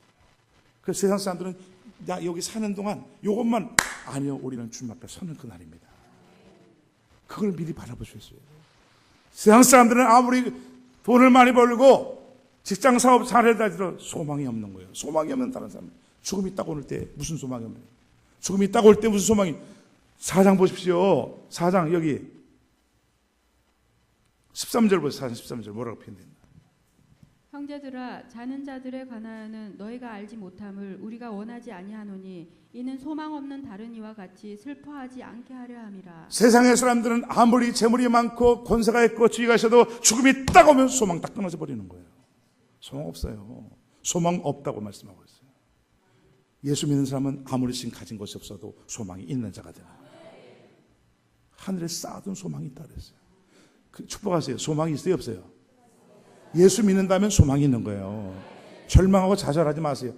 그래서 세상 사람들은 나 여기 사는 동안 이것만 아니요, 우리는 주님 앞에 서는 그날입니다. 그걸 미리 바라보셔야 돼요. 세상 사람들은 아무리 돈을 많이 벌고 직장 사업 잘해도 소망이 없는 거예요. 소망이 없는 다른 사람. 죽음이 딱 올 때 무슨 소망이 없는 거예요. 죽음이 딱 올 때 무슨 소망이. 4장 보십시오. 4장 여기 13절 보세요. 4장 13절 뭐라고 표현됐나. 형제들아, 자는 자들에 관하여는 너희가 알지 못함을 우리가 원하지 아니하노니 이는 소망 없는 다른 이와 같이 슬퍼하지 않게 하려 함이라. 세상의 사람들은 아무리 재물이 많고 권세가 있고 지위가 있어도 죽음이 딱 오면 소망 딱 끊어져 버리는 거예요. 소망 없어요. 소망 없다고 말씀하고 있어요. 예수 믿는 사람은 아무리 지금 가진 것이 없어도 소망이 있는 자가 되는 거예요. 하늘에 쌓아둔 소망이 있다 그랬어요. 축복하세요. 소망이 있어요, 없어요? 예수 믿는다면 소망이 있는 거예요. 절망하고 좌절하지 마세요.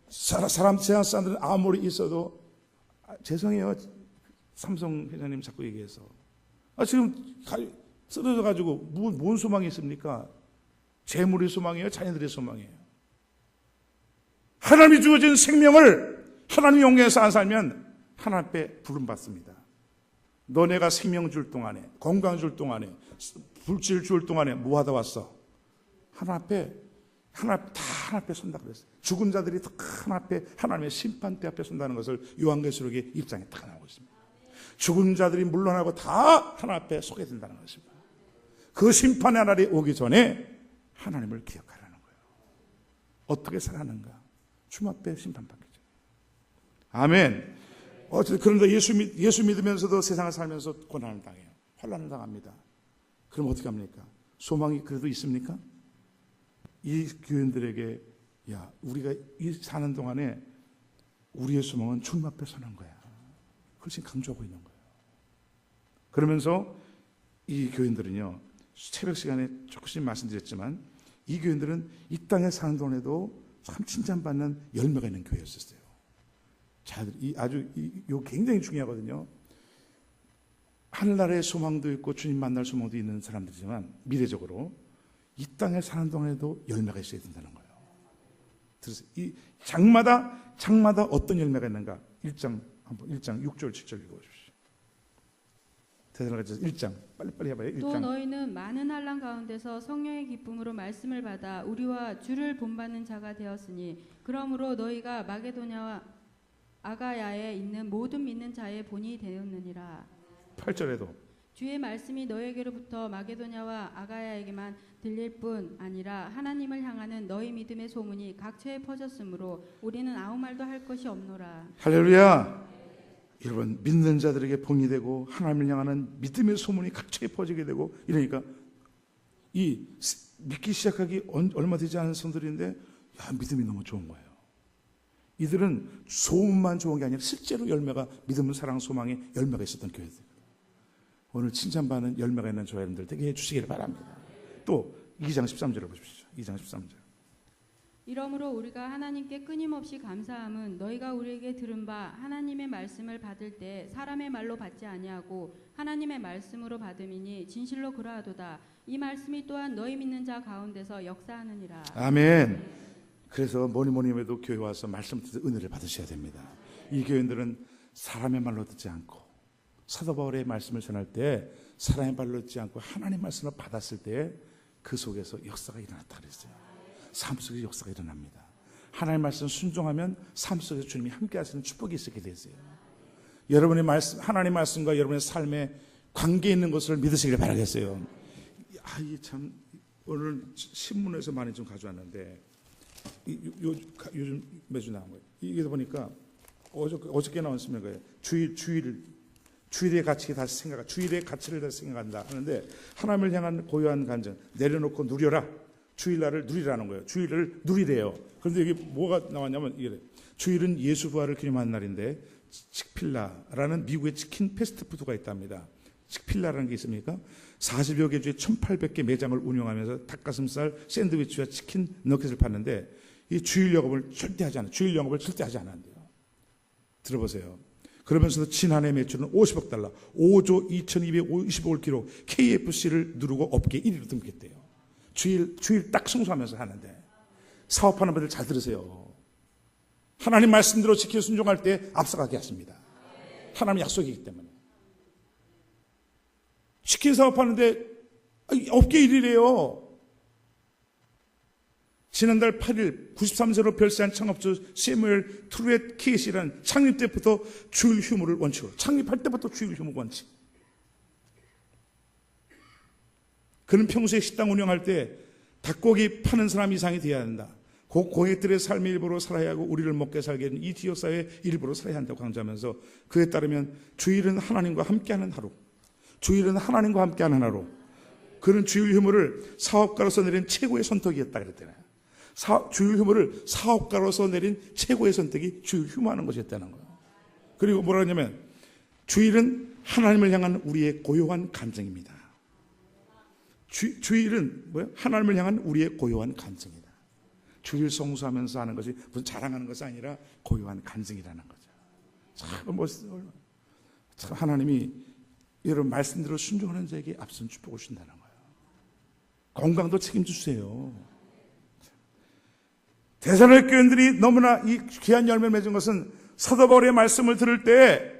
세상 사람들은 아무리 있어도 죄송해요. 삼성 회장님 자꾸 얘기해서 지금 쓰러져 가지고 뭔 소망이 있습니까? 재물의 소망이에요? 자녀들의 소망이에요? 하나님이 주어진 생명을 하나님 영광에서 안 살면 하나님 앞에 부름받습니다. 너네가 생명 줄 동안에, 건강 줄 동안에, 불질 줄 동안에 뭐 하다 왔어? 하나님 앞에 선다 그랬어요. 죽은 자들이 다 하나님 앞에, 하나님의 심판대 앞에 선다는 것을 요한계시록의 입장에 딱 나오고 있습니다. 죽은 자들이 물러나고 다 하나님 앞에 서게 된다는 것입니다. 그 심판의 날이 오기 전에 하나님을 기억하라는 거예요. 어떻게 살아가는가? 주님 앞에 심판받기 전에. 아멘. 그런데 예수 믿으면서도 세상을 살면서 고난을 당해요. 환난을 당합니다. 그럼 어떻게 합니까? 소망이 그래도 있습니까? 이 교인들에게 우리가 사는 동안에 우리의 소망은 주님 앞에 서는 거야. 그걸 지금 강조하고 있는 거예요. 그러면서 이 교인들은요, 새벽 시간에 조금씩 말씀드렸지만 이 교인들은 이 땅에 사는 동안에도 참 칭찬받는 열매가 있는 교회였었어요. 이거 굉장히 중요하거든요. 하늘나라의 소망도 있고 주님 만날 소망도 있는 사람들이지만 미래적으로 이 땅에 사는 동안에도 열매가 있어야 된다는 거예요. 들으세요. 이 장마다 어떤 열매가 있는가? 1장 6절 7절 읽어보십시오. 대사로니가서 1장 빨리빨리 해봐요. 1장. 또 너희는 많은 환난 가운데서 성령의 기쁨으로 말씀을 받아 우리와 주를 본받는 자가 되었으니 그러므로 너희가 마게도냐와 아가야에 있는 모든 믿는 자의 본이 되었느니라. 8절에도 주의 말씀이 너희에게로부터 마게도냐와 아가야에게만 들릴 뿐 아니라 하나님을 향하는 너희 믿음의 소문이 각처에 퍼졌으므로 우리는 아무 말도 할 것이 없노라. 할렐루야. 여러분 믿는 자들에게 본이 되고 하나님을 향하는 믿음의 소문이 각처에 퍼지게 되고 이러니까 이 믿기 시작하기 얼마 되지 않은 성들인데 믿음이 너무 좋은 거예요. 이들은 소문만 좋은 게 아니라 실제로 열매가 믿음, 사랑, 소망의 열매가 있었던 교회들. 오늘 칭찬받는 열매가 있는 교회들 되게 해주시기를 바랍니다. 또 2장 13절을 보십시오. 2장 13절. 이러므로 우리가 하나님께 끊임없이 감사함은 너희가 우리에게 들은 바 하나님의 말씀을 받을 때 사람의 말로 받지 아니하고 하나님의 말씀으로 받음이니 진실로 그러하도다. 이 말씀이 또한 너희 믿는 자 가운데서 역사하느니라. 아멘. 그래서 뭐니 해도 교회 와서 말씀 듣는 은혜를 받으셔야 됩니다. 이 교인들은 사람의 말로 듣지 않고 사도 바울의 말씀을 전할 때 사람의 말로 듣지 않고 하나님의 말씀을 받았을 때 그 속에서 역사가 일어났다 그랬어요. 삶 속에 역사가 일어납니다. 하나님의 말씀 순종하면 삶 속에서 주님이 함께 하시는 축복이 있게 되세요. 여러분의 말씀, 하나님의 말씀과 여러분의 삶에 관계 있는 것을 믿으시길 바라겠어요. 참 오늘 신문에서 많이 좀 가져왔는데 요즘 매주 나온 거예요. 이게 보니까 어저께 나온 신문인 거예요. 주일의 가치를 다시 생각한다 하는데 하나님을 향한 고요한 간증 내려놓고 누려라. 주일날을 누리라는 거예요. 주일을 누리래요. 그런데 여기 뭐가 나왔냐면 이게 주일은 예수 부활을 기념하는 날인데 칙필라라는 미국의 치킨 패스트푸드가 있답니다. 칙필라라는 게 있습니까? 40여 개 주에 1,800개 매장을 운영하면서 닭가슴살, 샌드위치와 치킨 너겟을 파는데 이 주일 영업을 절대 하지 않는데요. 들어보세요. 그러면서도 지난해 매출은 50억 달러, 5조 2,225억 기록 KFC를 누르고 업계 1위로 등극했대요. 주일 딱 성수하면서 하는데 사업하는 분들 잘 들으세요. 하나님 말씀대로 지켜 순종할 때 앞서가게 하십니다. 하나님 약속이기 때문에. 치킨 사업하는데 업계 1위래요. 지난달 8일 93세로 별세한 창업주 세무엘 트루엣 케이시라는 창립 때부터 주일 휴무를 원칙으로 창립할 때부터 주일 휴무 원칙. 그는 평소에 식당 운영할 때 닭고기 파는 사람 이상이 되어야 한다. 고객들의 삶의 일부로 살아야 하고 우리를 먹게 살게 하는 이 지역사회의 일부로 살아야 한다고 강조하면서 그에 따르면 주일은 하나님과 함께하는 하루. 주일은 하나님과 함께하는 하루. 그는 주일 휴무를 사업가로서 내린 최고의 선택이었다 그랬잖아요. 주일 휴무를 사업가로서 내린 최고의 선택이 주일 휴무하는 것이었다는 거예요. 그리고 뭐라 하냐면 주일은 하나님을 향한 우리의 고요한 간증입니다. 주일은 뭐예요? 하나님을 향한 우리의 고요한 간증이다. 주일 성수하면서 하는 것이 무슨 자랑하는 것이 아니라 고요한 간증이라는 거죠. 참 멋있어요. 참 하나님이 여러분 말씀대로 순종하는 자에게 앞선 축복을 주신다는 거예요. 건강도 책임주세요. 대사로의 교인들이 너무나 이 귀한 열매를 맺은 것은 사도 바울의 말씀을 들을 때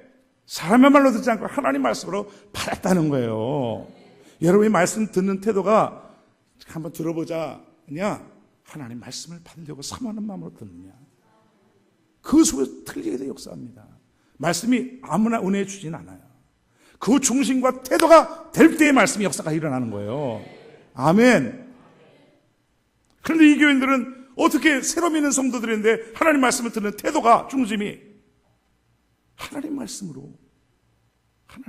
사람의 말로 듣지 않고 하나님 말씀으로 받았다는 거예요. 여러분이 말씀 듣는 태도가 한번 들어보자냐 하나님 말씀을 받으려고 사모하는 마음으로 듣느냐 그 속에서 틀리게 돼 역사합니다. 말씀이 아무나 은혜 주진 않아요. 그 중심과 태도가 될 때의 말씀이 역사가 일어나는 거예요. 아멘. 그런데 이 교인들은 어떻게 새로 믿는 성도들인데 하나님 말씀을 듣는 태도가 중심이 하나님 말씀으로 봤다.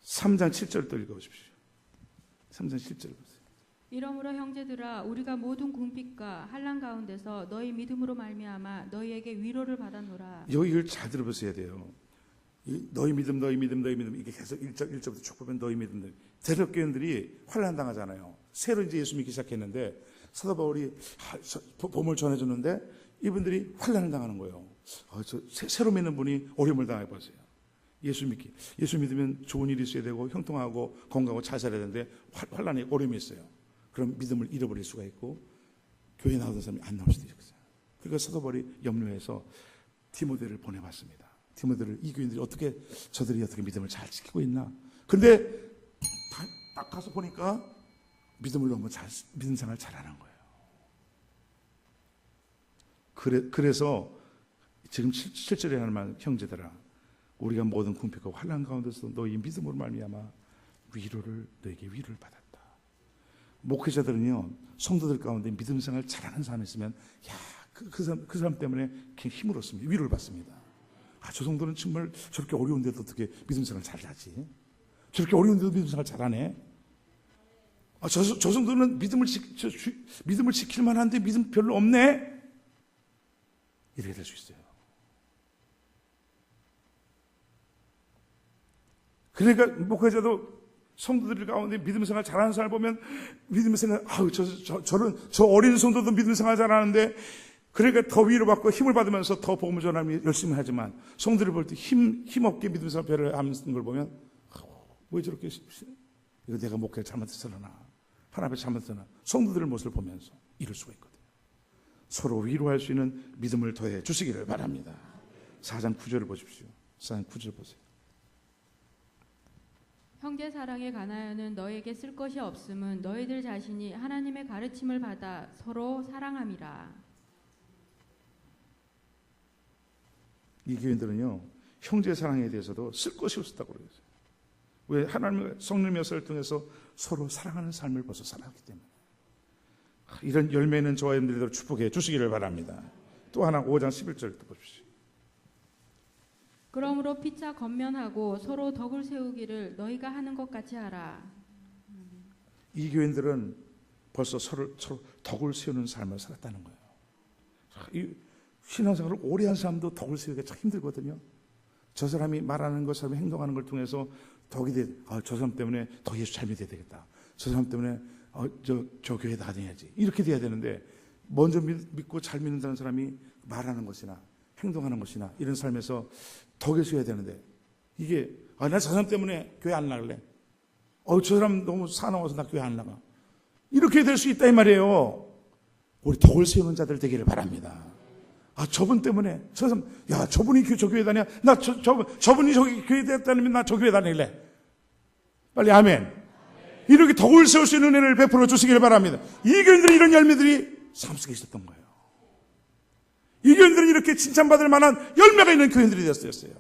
3장 7절도 읽어보십시오. 3장 7절 보세요. 이러므로 형제들아 우리가 모든 궁핍과 환난 가운데서 너희 믿음으로 말미암아 너희에게 위로를 받아노라. 여기를 잘 들어보셔야 돼요. 너희 믿음 이게 계속 1절부터 쭉 보면 너희 믿음. 대적교인들이 환난 당하잖아요. 새로 이제 예수 믿기 시작했는데 사도 바울이 복음을 전해줬는데 이분들이 환난을 당하는 거예요. 새로 믿는 분이 어려움을 당해보세요. 예수 믿으면 좋은 일이 있어야 되고 형통하고 건강하고 잘 살아야 되는데 환란에 어려움이 있어요. 그럼 믿음을 잃어버릴 수가 있고 교회 나오던 사람이 안 나올 수도 있어요. 그러니까 사도 바울이 염려해서 디모데를 보내봤습니다. 디모데를 이 교인들이 저들이 어떻게 믿음을 잘 지키고 있나. 근데 딱 가서 보니까 믿음 생활 잘하는 거예요. 그래서 지금 7절에 하는 말, 형제들아 우리가 모든 궁핍과 환난 가운데서 너희 믿음으로 말미암아 너에게 위로를 받았다. 목회자들은요, 성도들 가운데 믿음 생활 잘하는 사람이 있으면 그 사람 때문에 힘을 얻습니다. 위로를 받습니다. 저 성도는 정말 저렇게 어려운데도 어떻게 믿음 생활 잘하지? 저렇게 어려운데도 믿음 생활 잘하네? 저 성도는 믿음을 지킬 만한데 믿음 별로 없네? 이렇게 될 수 있어요. 그러니까 목회자도 성도들 가운데 믿음 생활 잘하는 사람을 보면 믿음 생활, 저 어린 성도도 믿음 생활 잘하는데, 그러니까 더 위로받고 힘을 받으면서 더 복음을 전하면 열심히 하지만 성도들을 볼 때 힘없게 믿음 생활을 하는 걸 보면 왜 저렇게 이거 내가 목회를 잘못했으나 하나님 앞에 잘못했으나 성도들의 모습을 보면서 이럴 수가 있거든요. 서로 위로할 수 있는 믿음을 더해 주시기를 바랍니다. 4장 9절을 보십시오. 4장 9절 보세요. 형제 사랑에 관하여는 너에게 쓸 것이 없음은 너희들 자신이 하나님의 가르침을 받아 서로 사랑함이라. 이 교인들은요, 형제 사랑에 대해서도 쓸 것이 없었다고 그러죠. 왜? 하나님의 성령의 역사를 통해서 서로 사랑하는 삶을 벌써 살았기 때문에. 이런 열매는 저와 여러분들도 축복해 주시기를 바랍니다. 또 하나 5장 11절 또 보십시오. 그러므로 피차 겉면하고 서로 덕을 세우기를 너희가 하는 것 같이 하라. 이 교인들은 벌써 서로 덕을 세우는 삶을 살았다는 거예요. 이 신앙생활을 오래 한 사람도 덕을 세우기가 참 힘들거든요. 저 사람이 말하는 것, 사람이 행동하는 걸 통해서 덕이 저 사람 때문에 더 예수 잘 믿어야 되겠다. 저 사람 때문에 저 교회 다녀야지. 이렇게 돼야 되는데, 먼저 믿고 잘 믿는다는 사람이 말하는 것이나 행동하는 것이나 이런 삶에서 덕을 세워야 되는데, 이게 나 저 사람 때문에 교회 안 나갈래. 저 사람 너무 사나워서 나 교회 안 나가. 이렇게 될 수 있다 이 말이에요. 우리 덕을 세우는 자들 되기를 바랍니다. 저분 때문에 저 사람, 저분이 저 교회 다녀. 저분이 저기 교회 다니면 나 저 교회 다닐래. 빨리 아멘. 이렇게 덕을 세울 수 있는 은혜를 베풀어 주시기를 바랍니다. 이 교인들은 이런 열매들이 삶 속에 있었던 거예요. 이 교인들은 이렇게 칭찬받을 만한 열매가 있는 교인들이 되었어요.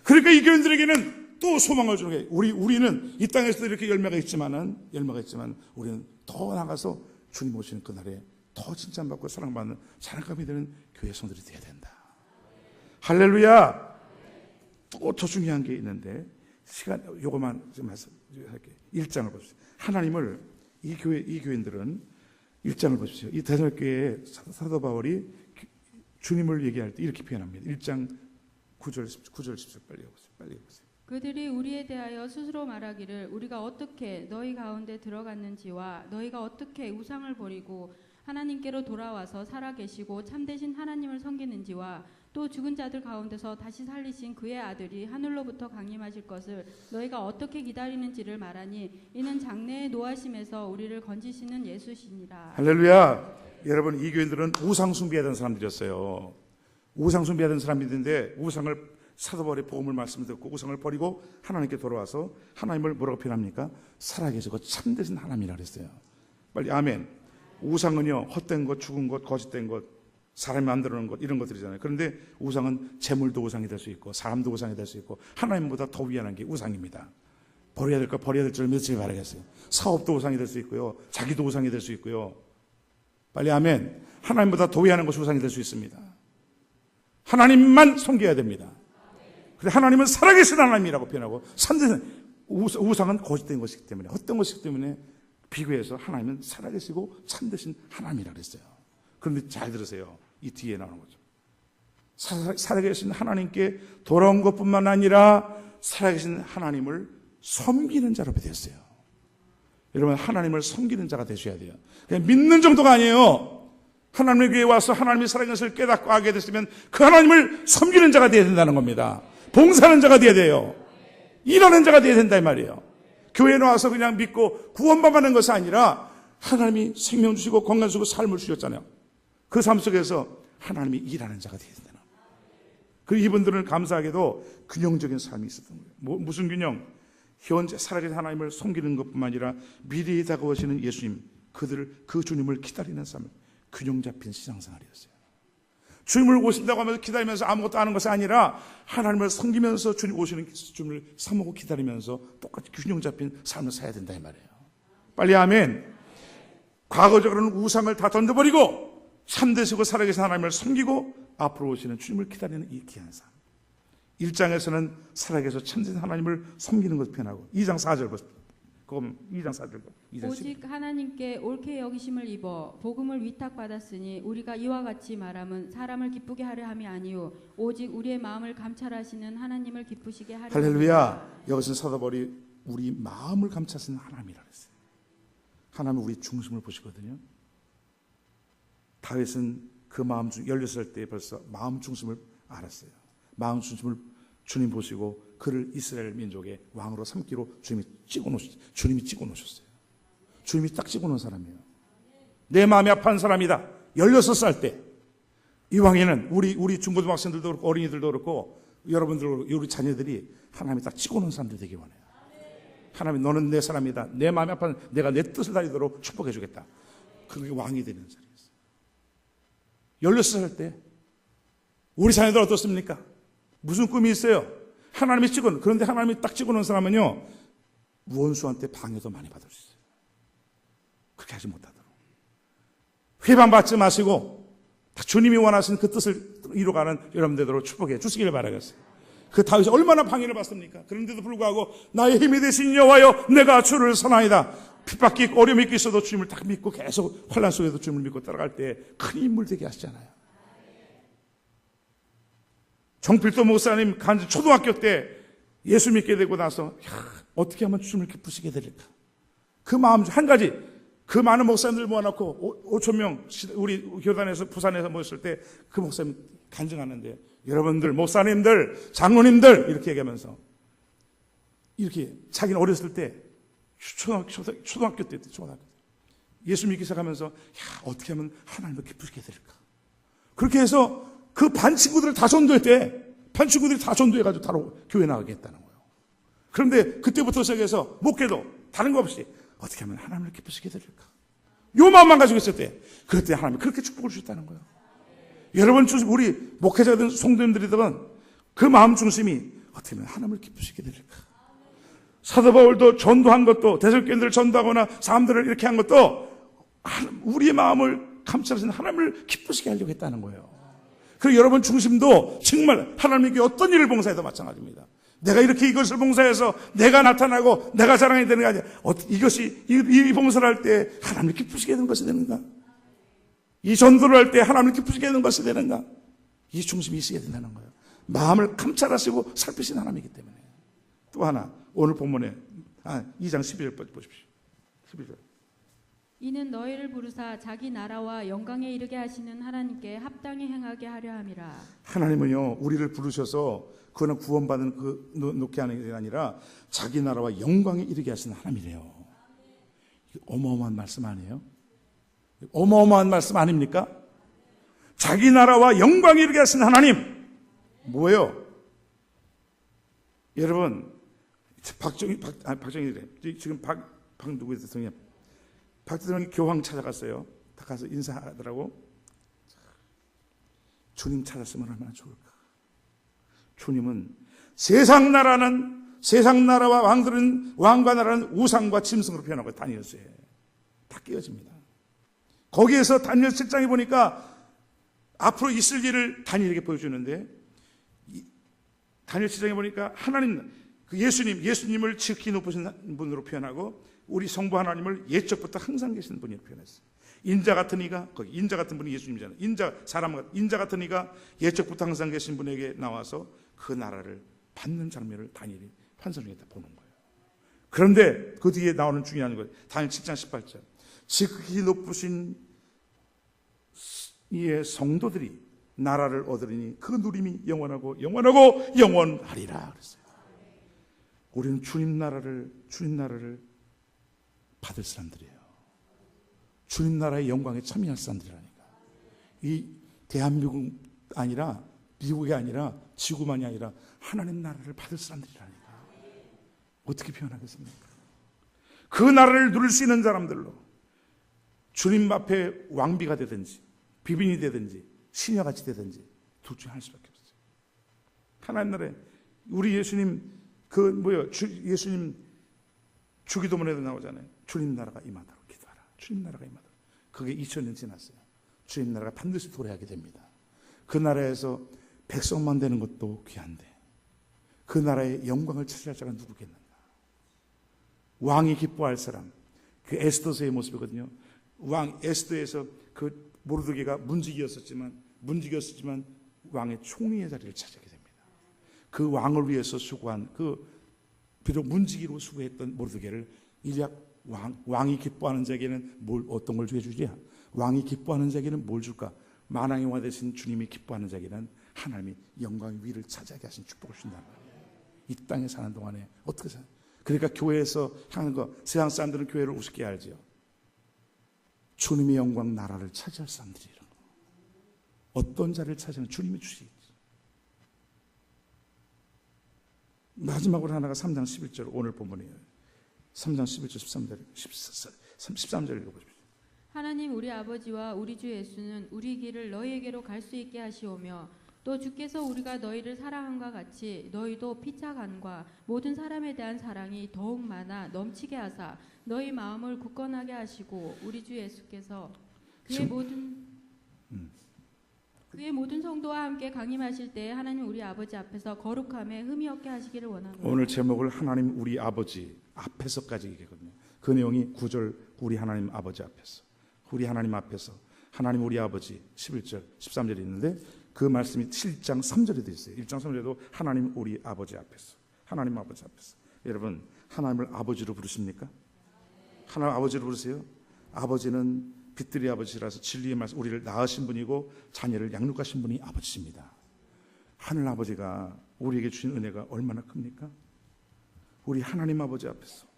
그러니까 이 교인들에게는 또 소망을 주는 게, 우리는 이 땅에서도 이렇게 열매가 있지만 우리는 더 나가서 주님 오시는 그날에 더 칭찬받고 사랑받는 사랑감이 되는 교회 성들이 되어야 된다. 할렐루야. 또 더 중요한 게 있는데, 요거만 좀 말씀할게요. 1장을 보십시오. 하나님을, 이 교인들은 1장을 보십시오. 이 데살로니가교회의 사도 바울이 주님을 얘기할 때 이렇게 표현합니다. 1장 9절 10절 빨리 해보세요. 그들이 우리에 대하여 스스로 말하기를 우리가 어떻게 너희 가운데 들어갔는지와 너희가 어떻게 우상을 버리고 하나님께로 돌아와서 살아계시고 참되신 하나님을 섬기는지와 또 죽은 자들 가운데서 다시 살리신 그의 아들이 하늘로부터 강림하실 것을 너희가 어떻게 기다리는지를 말하니 이는 장래의 노하심에서 우리를 건지시는 예수시니라. 할렐루야. 여러분, 이 교인들은 우상 숭배하던 사람들이었어요. 우상 숭배하던 사람들인데, 우상을 사도 바울의 복음을 말씀 듣고 우상을 버리고 하나님께 돌아와서 하나님을 뭐라고 표현합니까? 살아계시고 참되신 하나님이라 그랬어요. 빨리 아멘. 우상은요, 헛된 것, 죽은 것, 거짓된 것, 사람이 만들어 놓은 것, 이런 것들이잖아요. 그런데 우상은 재물도 우상이 될 수 있고 사람도 우상이 될 수 있고 하나님보다 더 위안한 게 우상입니다. 버려야 될 거 버려야 될 줄 믿으시기 바라겠어요. 사업도 우상이 될 수 있고요, 자기도 우상이 될 수 있고요. 빨리 아멘. 하나님보다 더 위안한 것이 우상이 될 수 있습니다. 하나님만 섬겨야 됩니다. 그래서 하나님은 살아계신 하나님이라고 표현하고, 우상은 거짓된 것이기 때문에, 헛된 것이기 때문에 비교해서 하나님은 살아계시고 참되신 하나님이라고 그랬어요. 그런데 잘 들으세요. 이 뒤에 나오는 거죠. 살아계신 하나님께 돌아온 것뿐만 아니라 살아계신 하나님을 섬기는 자로 되었어요. 여러분, 하나님을 섬기는 자가 되셔야 돼요. 그냥 믿는 정도가 아니에요. 하나님의 교회에 와서 하나님의 살아계신 것을 깨닫고 알게 됐으면 그 하나님을 섬기는 자가 되어야 된다는 겁니다. 봉사하는 자가 되어야 돼요. 일하는 자가 되어야 된다 이 말이에요. 교회에 나와서 그냥 믿고 구원만 받는 것이 아니라 하나님이 생명 주시고 건강 주시고 삶을 주셨잖아요. 그 삶 속에서 하나님이 일하는 자가 되어야 된다는 거예요. 그리고 이분들은 감사하게도 균형적인 삶이 있었던 거예요. 무슨 균형? 현재 살아계신 하나님을 섬기는 것뿐만 아니라 미래에 다가오시는 예수님, 그 주님을 기다리는 삶, 균형 잡힌 신앙생활이었어요. 주님을 오신다고 하면서 기다리면서 아무것도 하는 것이 아니라 하나님을 섬기면서 주님 오시는 주님을 사모고 기다리면서 똑같이 균형 잡힌 삶을 살아야 된다 이 말이에요. 빨리 아멘. 과거적으로는 우상을 다 던져버리고 참되시고 살아계신 하나님을 섬기고 앞으로 오시는 주님을 기다리는 이 귀한 삶. 1장에서는 살아계셔 참된 하나님을 섬기는 것을 표현하고 2장 4절 보십시오. 그럼 2장 4절. 오직 하나님께 옳게 여기심을 입어 복음을 위탁받았으니 우리가 이와 같이 말함은 사람을 기쁘게 하려 함이 아니요 오직 우리의 마음을 감찰하시는 하나님을 기쁘시게 하려 함이라. 할렐루야. 여기서 사도 바울이 우리 마음을 감찰하시는 하나님이라 그랬어요. 하나님은 우리 중심을 보시거든요. 다윗은 그 마음 중 16살 때 벌써 마음 중심을 알았어요. 마음 중심을 주님 보시고 그를 이스라엘 민족의 왕으로 삼기로 주님이 찍어 놓으셨어요. 주님이 딱 찍어 놓은 사람이에요. 내 마음이 아파한 사람이다. 16살 때 이 왕에는 우리 중고등학생들도 그렇고 어린이들도 그렇고 여러분들 우리 자녀들이 하나님이 딱 찍어 놓은 사람들 되기 원해요. 하나님 너는 내 사람이다. 내 마음이 아파한 내가 내 뜻을 다리도록 축복해 주겠다. 그게 왕이 되는 자리였어요. 16살 때 우리 자녀들 어떻습니까? 무슨 꿈이 있어요? 하나님이 찍어놓은, 그런데 하나님이 딱 찍어놓은 사람은요, 원수한테 방해도 많이 받을 수 있어요. 그렇게 하지 못하도록. 회방받지 마시고, 주님이 원하시는 그 뜻을 이루어가는 여러분들로 축복해 주시기를 바라겠어요. 그 다윗이 얼마나 방해를 받습니까? 그런데도 불구하고, 나의 힘이 되신 여호와여, 내가 주를 선하이다. 핍박이 있고 어려움이 있어도 주님을 딱 믿고 계속 환난 속에도 주님을 믿고 따라갈 때 큰 인물 되게 하시잖아요. 정필도 목사님 초등학교 때 예수 믿게 되고 나서 어떻게 하면 주님을 기쁘시게 될까? 그 마음 중 한 가지, 그 많은 목사님들 모아놓고 5천 명 우리 교단에서 부산에서 모였을 때 그 목사님 간증하는데 여러분들 목사님들 장로님들 이렇게 얘기하면서 이렇게 자기는 어렸을 때 초등학교 때 예수 믿기 시작하면서 어떻게 하면 하나님을 기쁘시게 될까? 그렇게 해서 그 반 친구들을 다 전도했대. 반 친구들이 다 전도해가지고 바로 교회 나가게 했다는 거예요. 그런데 그때부터 시작해서 목회도 다른 거 없이 어떻게 하면 하나님을 기쁘시게 될까? 요 마음만 가지고 있었대. 그때 하나님이 그렇게 축복을 주셨다는 거예요. 여러분, 우리 목회자든 성도님들이든 그 마음 중심이 어떻게 하면 하나님을 기쁘시게 될까? 사도 바울도 전도한 것도 대적견들을 전도하거나 사람들을 이렇게 한 것도 우리의 마음을 감찰하시는 하나님을 기쁘시게 하려고 했다는 거예요. 그리고 여러분 중심도 정말 하나님께 어떤 일을 봉사해도 마찬가지입니다. 내가 이렇게 이것을 봉사해서 내가 나타나고 내가 자랑이 되는 게 아니라 이것이 이 봉사를 할 때 하나님을 기쁘시게 되는 것이 되는가? 이 전도를 할 때 하나님을 기쁘시게 되는 것이 되는가? 이 중심이 있어야 된다는 거예요. 마음을 감찰하시고 살피신 하나님이기 때문에. 또 하나 오늘 본문에 2장 11절 보십시오. 11절. 이는 너희를 부르사 자기 나라와 영광에 이르게 하시는 하나님께 합당히 행하게 하려 함이라. 하나님은요 우리를 부르셔서 그는 구원받는 놓게 하는 게 아니라 자기 나라와 영광에 이르게 하시는 하나님이래요. 어마어마한 말씀 아니에요? 어마어마한 말씀 아닙니까? 자기 나라와 영광에 이르게 하시는 하나님 뭐예요? 여러분 박정희래 지금 박 누구 대통령 박 대통령이 교황 찾아갔어요. 다 가서 인사하더라고. 주님 찾았으면 얼마나 좋을까. 주님은 세상 나라와 왕과 나라는 우상과 짐승으로 표현하고 다니엘서에 다 깨어집니다. 거기에서 다니엘 7장에 보니까 앞으로 있을 일을 다니엘에게 보여주는데 다니엘 7장에 보니까 하나님 예수님을 지극히 높으신 분으로 표현하고 우리 성부 하나님을 예적부터 항상 계신 분으로 표현했어요. 인자 같은 이가 거기 인자 같은 분이 예수님이잖아요. 인자 같은 이가 예적부터 항상 계신 분에게 나와서 그 나라를 받는 장면을 다니엘이 환상 중에 다 보는 거예요. 그런데 그 뒤에 나오는 중요한 거예요. 다니엘 7장 18절. 지극히 높으신 이에 성도들이 나라를 얻으리니 그 누림이 영원하고 영원하고 영원하리라 그랬어요. 우리는 주님 나라를 받을 사람들이에요. 주님 나라의 영광에 참여할 사람들이라니까. 이 대한민국 아니라 미국이 아니라 지구만이 아니라 하나님 나라를 받을 사람들이라니까. 어떻게 표현하겠습니까? 그 나라를 누릴 수 있는 사람들로 주님 앞에 왕비가 되든지 비빈이 되든지 시녀같이 되든지 둘 중에 할 수밖에 없어요. 하나님 나라에 우리 예수님 예수님 주기도문에도 나오잖아요. 주님 나라가 임하도록 기도하라. 주님 나라가 임하도록. 그게 2000년 지났어요. 주님 나라가 반드시 도래하게 됩니다. 그 나라에서 백성만 되는 것도 귀한데 그 나라의 영광을 차지할 자가 누구겠는가? 왕이 기뻐할 사람. 그 에스더서의 모습이거든요. 왕 에스더에서 그 모르드게가 문지기였었지만 왕의 총리의 자리를 차지하게 됩니다. 그 왕을 위해서 수고한 비록 문지기로 수고했던 모르드게를 일약 왕이 기뻐하는 자에게는 어떤 걸 주랴? 왕이 기뻐하는 자에게는 뭘 줄까? 만왕의 왕 되신 주님이 기뻐하는 자에게는 하나님이 영광의 위를 차지하게 하신 축복을 준다는 거예요. 이 땅에 사는 동안에 어떻게 살아요? 그러니까 교회에서 하는 거, 세상 사람들은 교회를 우습게 알죠. 주님의 영광 나라를 차지할 사람들이라고. 어떤 자리를 차지하면 주님이 주시겠지. 마지막으로 하나가 3장 11절 오늘 본문이에요. 3장 11절 13절 읽어보십시오. 하나님 우리 아버지와 우리 주 예수는 우리 길을 너희에게로 갈 수 있게 하시오며 또 주께서 우리가 너희를 사랑함과 같이 너희도 피차간과 모든 사람에 대한 사랑이 더욱 많아 넘치게 하사 너희 마음을 굳건하게 하시고 우리 주 예수께서 그의 모든 성도와 함께 강림하실 때 하나님 우리 아버지 앞에서 거룩함에 흠이 없게 하시기를 원합니다. 오늘 제목을 하나님 우리 아버지 앞에서까지 얘기하거든요. 그 내용이 9절 우리 하나님 아버지 앞에서, 우리 하나님 앞에서, 하나님 우리 아버지 11절 13절이 있는데 그 말씀이 7장 3절에 되어 있어요. 1장 3절에도 하나님 우리 아버지 앞에서, 하나님 아버지 앞에서. 여러분 하나님을 아버지로 부르십니까? 하나님 아버지로 부르세요? 아버지는 빛들이 아버지라서 진리의 말씀, 우리를 낳으신 분이고 자녀를 양육하신 분이 아버지입니다. 하늘 아버지가 우리에게 주신 은혜가 얼마나 큽니까? 우리 하나님 아버지 앞에서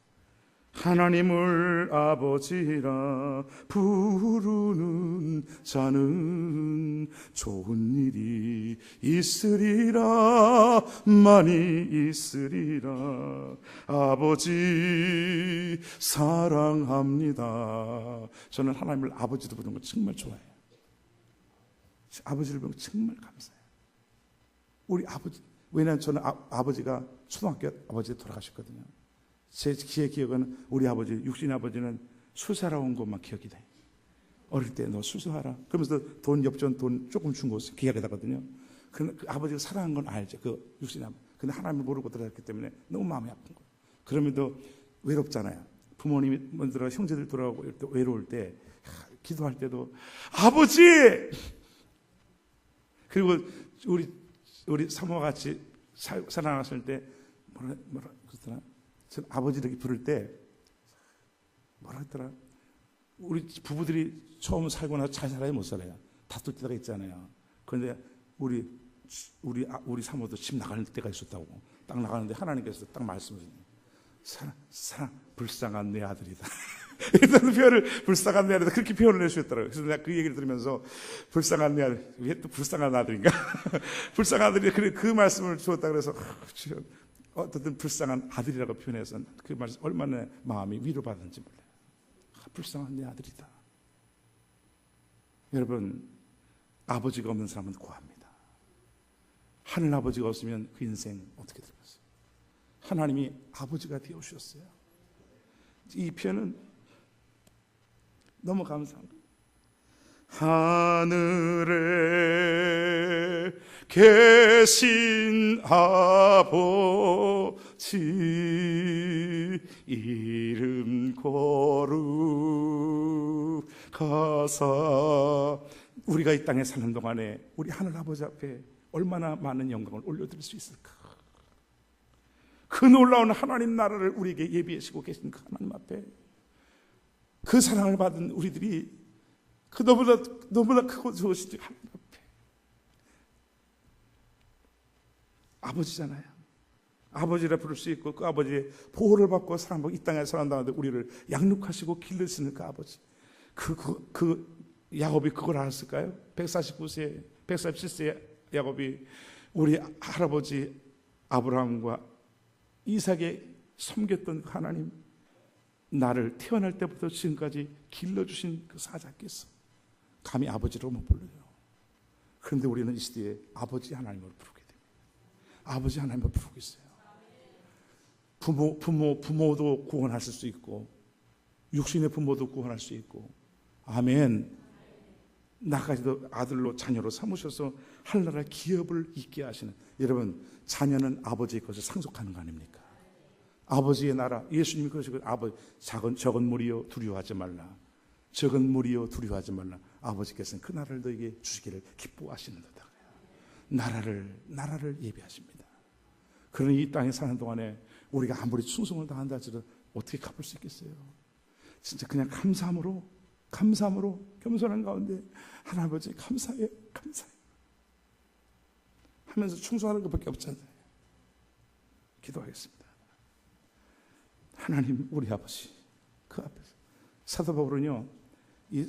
하나님을 아버지라 부르는 자는 좋은 일이 있으리라, 많이 있으리라. 아버지 사랑합니다. 저는 하나님을 아버지로 부르는 거 정말 좋아해요. 아버지를 부르는 거 정말 감사해요. 우리 아버지, 왜냐하면 저는 아버지가 초등학교 아버지 돌아가셨거든요. 제 기억은 우리 아버지, 육신 아버지는 수사라 온 것만 기억이 돼. 어릴 때 너 수수하라. 그러면서 돈 엽전 돈 조금 준 거 기억이 나거든요. 그 아버지가 사랑한 건 알죠. 그 육신 아버지. 근데 하나님을 모르고 들어갔기 때문에 너무 마음이 아픈 거예요. 그러면도 외롭잖아요. 부모님이 먼저 형제들 돌아가고 외로울 때 기도할 때도 아버지. 그리고 우리 사모와 같이 살아났을 때 뭐라 그랬더라. 전 아버지를 부를 때 뭐라 했더라. 우리 부부들이 처음 살고 나서 잘 살아요, 못 살아요? 다툴 때가 있잖아요. 그런데 우리 사모도 집 나갈 때가 있었다고. 딱 나가는데 하나님께서 딱 말씀하셨어요. 불쌍한 내 아들이다. 이런 표현을, 불쌍한 내 아들이다, 그렇게 표현을 해주셨더라고요. 그래서 내가 그 얘기를 들으면서 불쌍한 내 아들, 왜 또 불쌍한 아들인가? 불쌍한 아들이 그 말씀을 주었다 그래서 어떻든 불쌍한 아들이라고 표현해서 그 말씀 얼마나 마음이 위로받았는지 몰라요. 불쌍한 내 아들이다. 여러분, 아버지가 없는 사람은 고합니다. 하늘 아버지가 없으면 그 인생 어떻게 되겠어요? 하나님이 아버지가 되어주셨어요. 이 표현은 너무 감사한 거예요. 하늘에 계신 아버지 이름 거룩하사. 우리가 이 땅에 사는 동안에 우리 하늘 아버지 앞에 얼마나 많은 영광을 올려드릴 수 있을까? 그 놀라운 하나님 나라를 우리에게 예비하시고 계신 그 하나님 앞에 그 사랑을 받은 우리들이 그 너무나 크고 좋으신 하나님 앞에 아버지잖아요. 아버지라 부를 수 있고 그 아버지의 보호를 받고 사랑받고 이 땅에 살아남는데 우리를 양육하시고 기르시는 그 아버지. 그 야곱이 그걸 알았을까요? 147세 야곱이 우리 할아버지 아브라함과 이삭에 섬겼던 하나님, 나를 태어날 때부터 지금까지 길러주신 그 사자께서 감히 아버지로 못 불러요. 그런데 우리는 이 시대에 아버지 하나님을 부르게 됩니다. 아버지 하나님을 부르고 있어요. 부모도 구원하실 수 있고 육신의 부모도 구원할 수 있고, 아멘. 나까지도 아들로 자녀로 삼으셔서 하늘나라 기업을 있게 하시는, 여러분, 자녀는 아버지의 것을 상속하는 거 아닙니까? 아버지의 나라, 예수님이 그러시고 아버지 적은 무리여 두려워하지 말라. 적은 무리여 두려워하지 말라. 아버지께서는 그 나라를 너에게 주시기를 기뻐하시는도다. 나라를 예비하십니다. 그러니 이 땅에 사는 동안에 우리가 아무리 충성을 다한다 할지라도 어떻게 갚을 수 있겠어요? 진짜 그냥 감사함으로 겸손한 가운데 하나님 감사해 하면서 충성하는 것밖에 없잖아요. 기도하겠습니다. 하나님 우리 아버지, 그 앞에서 사도 바울은요, 이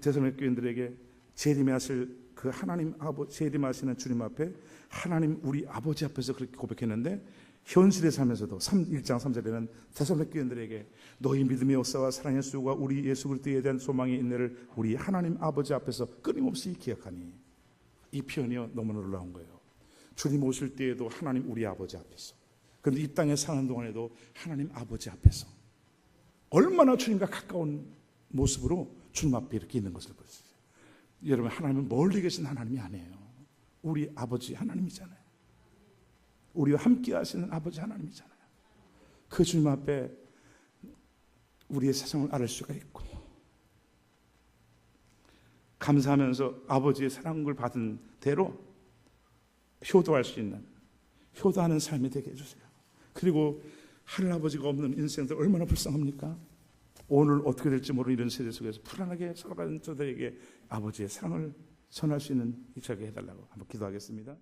데살로니가 교인들에게 재림하실 그 하나님 아버지, 재림하시는 주님 앞에 하나님 우리 아버지 앞에서 그렇게 고백했는데, 현실에 살면서도 1장 3절에는 데살로니가 교인들에게 너희 믿음의 역사와 사랑의 수고가 우리 예수 그리스도에 대한 소망의 인내를 우리 하나님 아버지 앞에서 끊임없이 기억하니, 이 표현이 너무 놀라운 거예요. 주님 오실 때에도 하나님 우리 아버지 앞에서, 그런데 이 땅에 사는 동안에도 하나님 아버지 앞에서 얼마나 주님과 가까운 모습으로 주님 앞에 이렇게 있는 것을 보세요. 여러분, 하나님은 멀리 계신 하나님이 아니에요. 우리 아버지 하나님이잖아요. 우리와 함께 하시는 아버지 하나님이잖아요. 그 주님 앞에 우리의 세상을 알 수가 있고, 감사하면서 아버지의 사랑을 받은 대로 효도할 수 있는, 효도하는 삶이 되게 해주세요. 그리고 하늘아버지가 없는 인생들 얼마나 불쌍합니까? 오늘 어떻게 될지 모르는 이런 세대 속에서 불안하게 살아가는 저들에게 아버지의 사랑을 전할 수 있는 이 자리에 해달라고 한번 기도하겠습니다.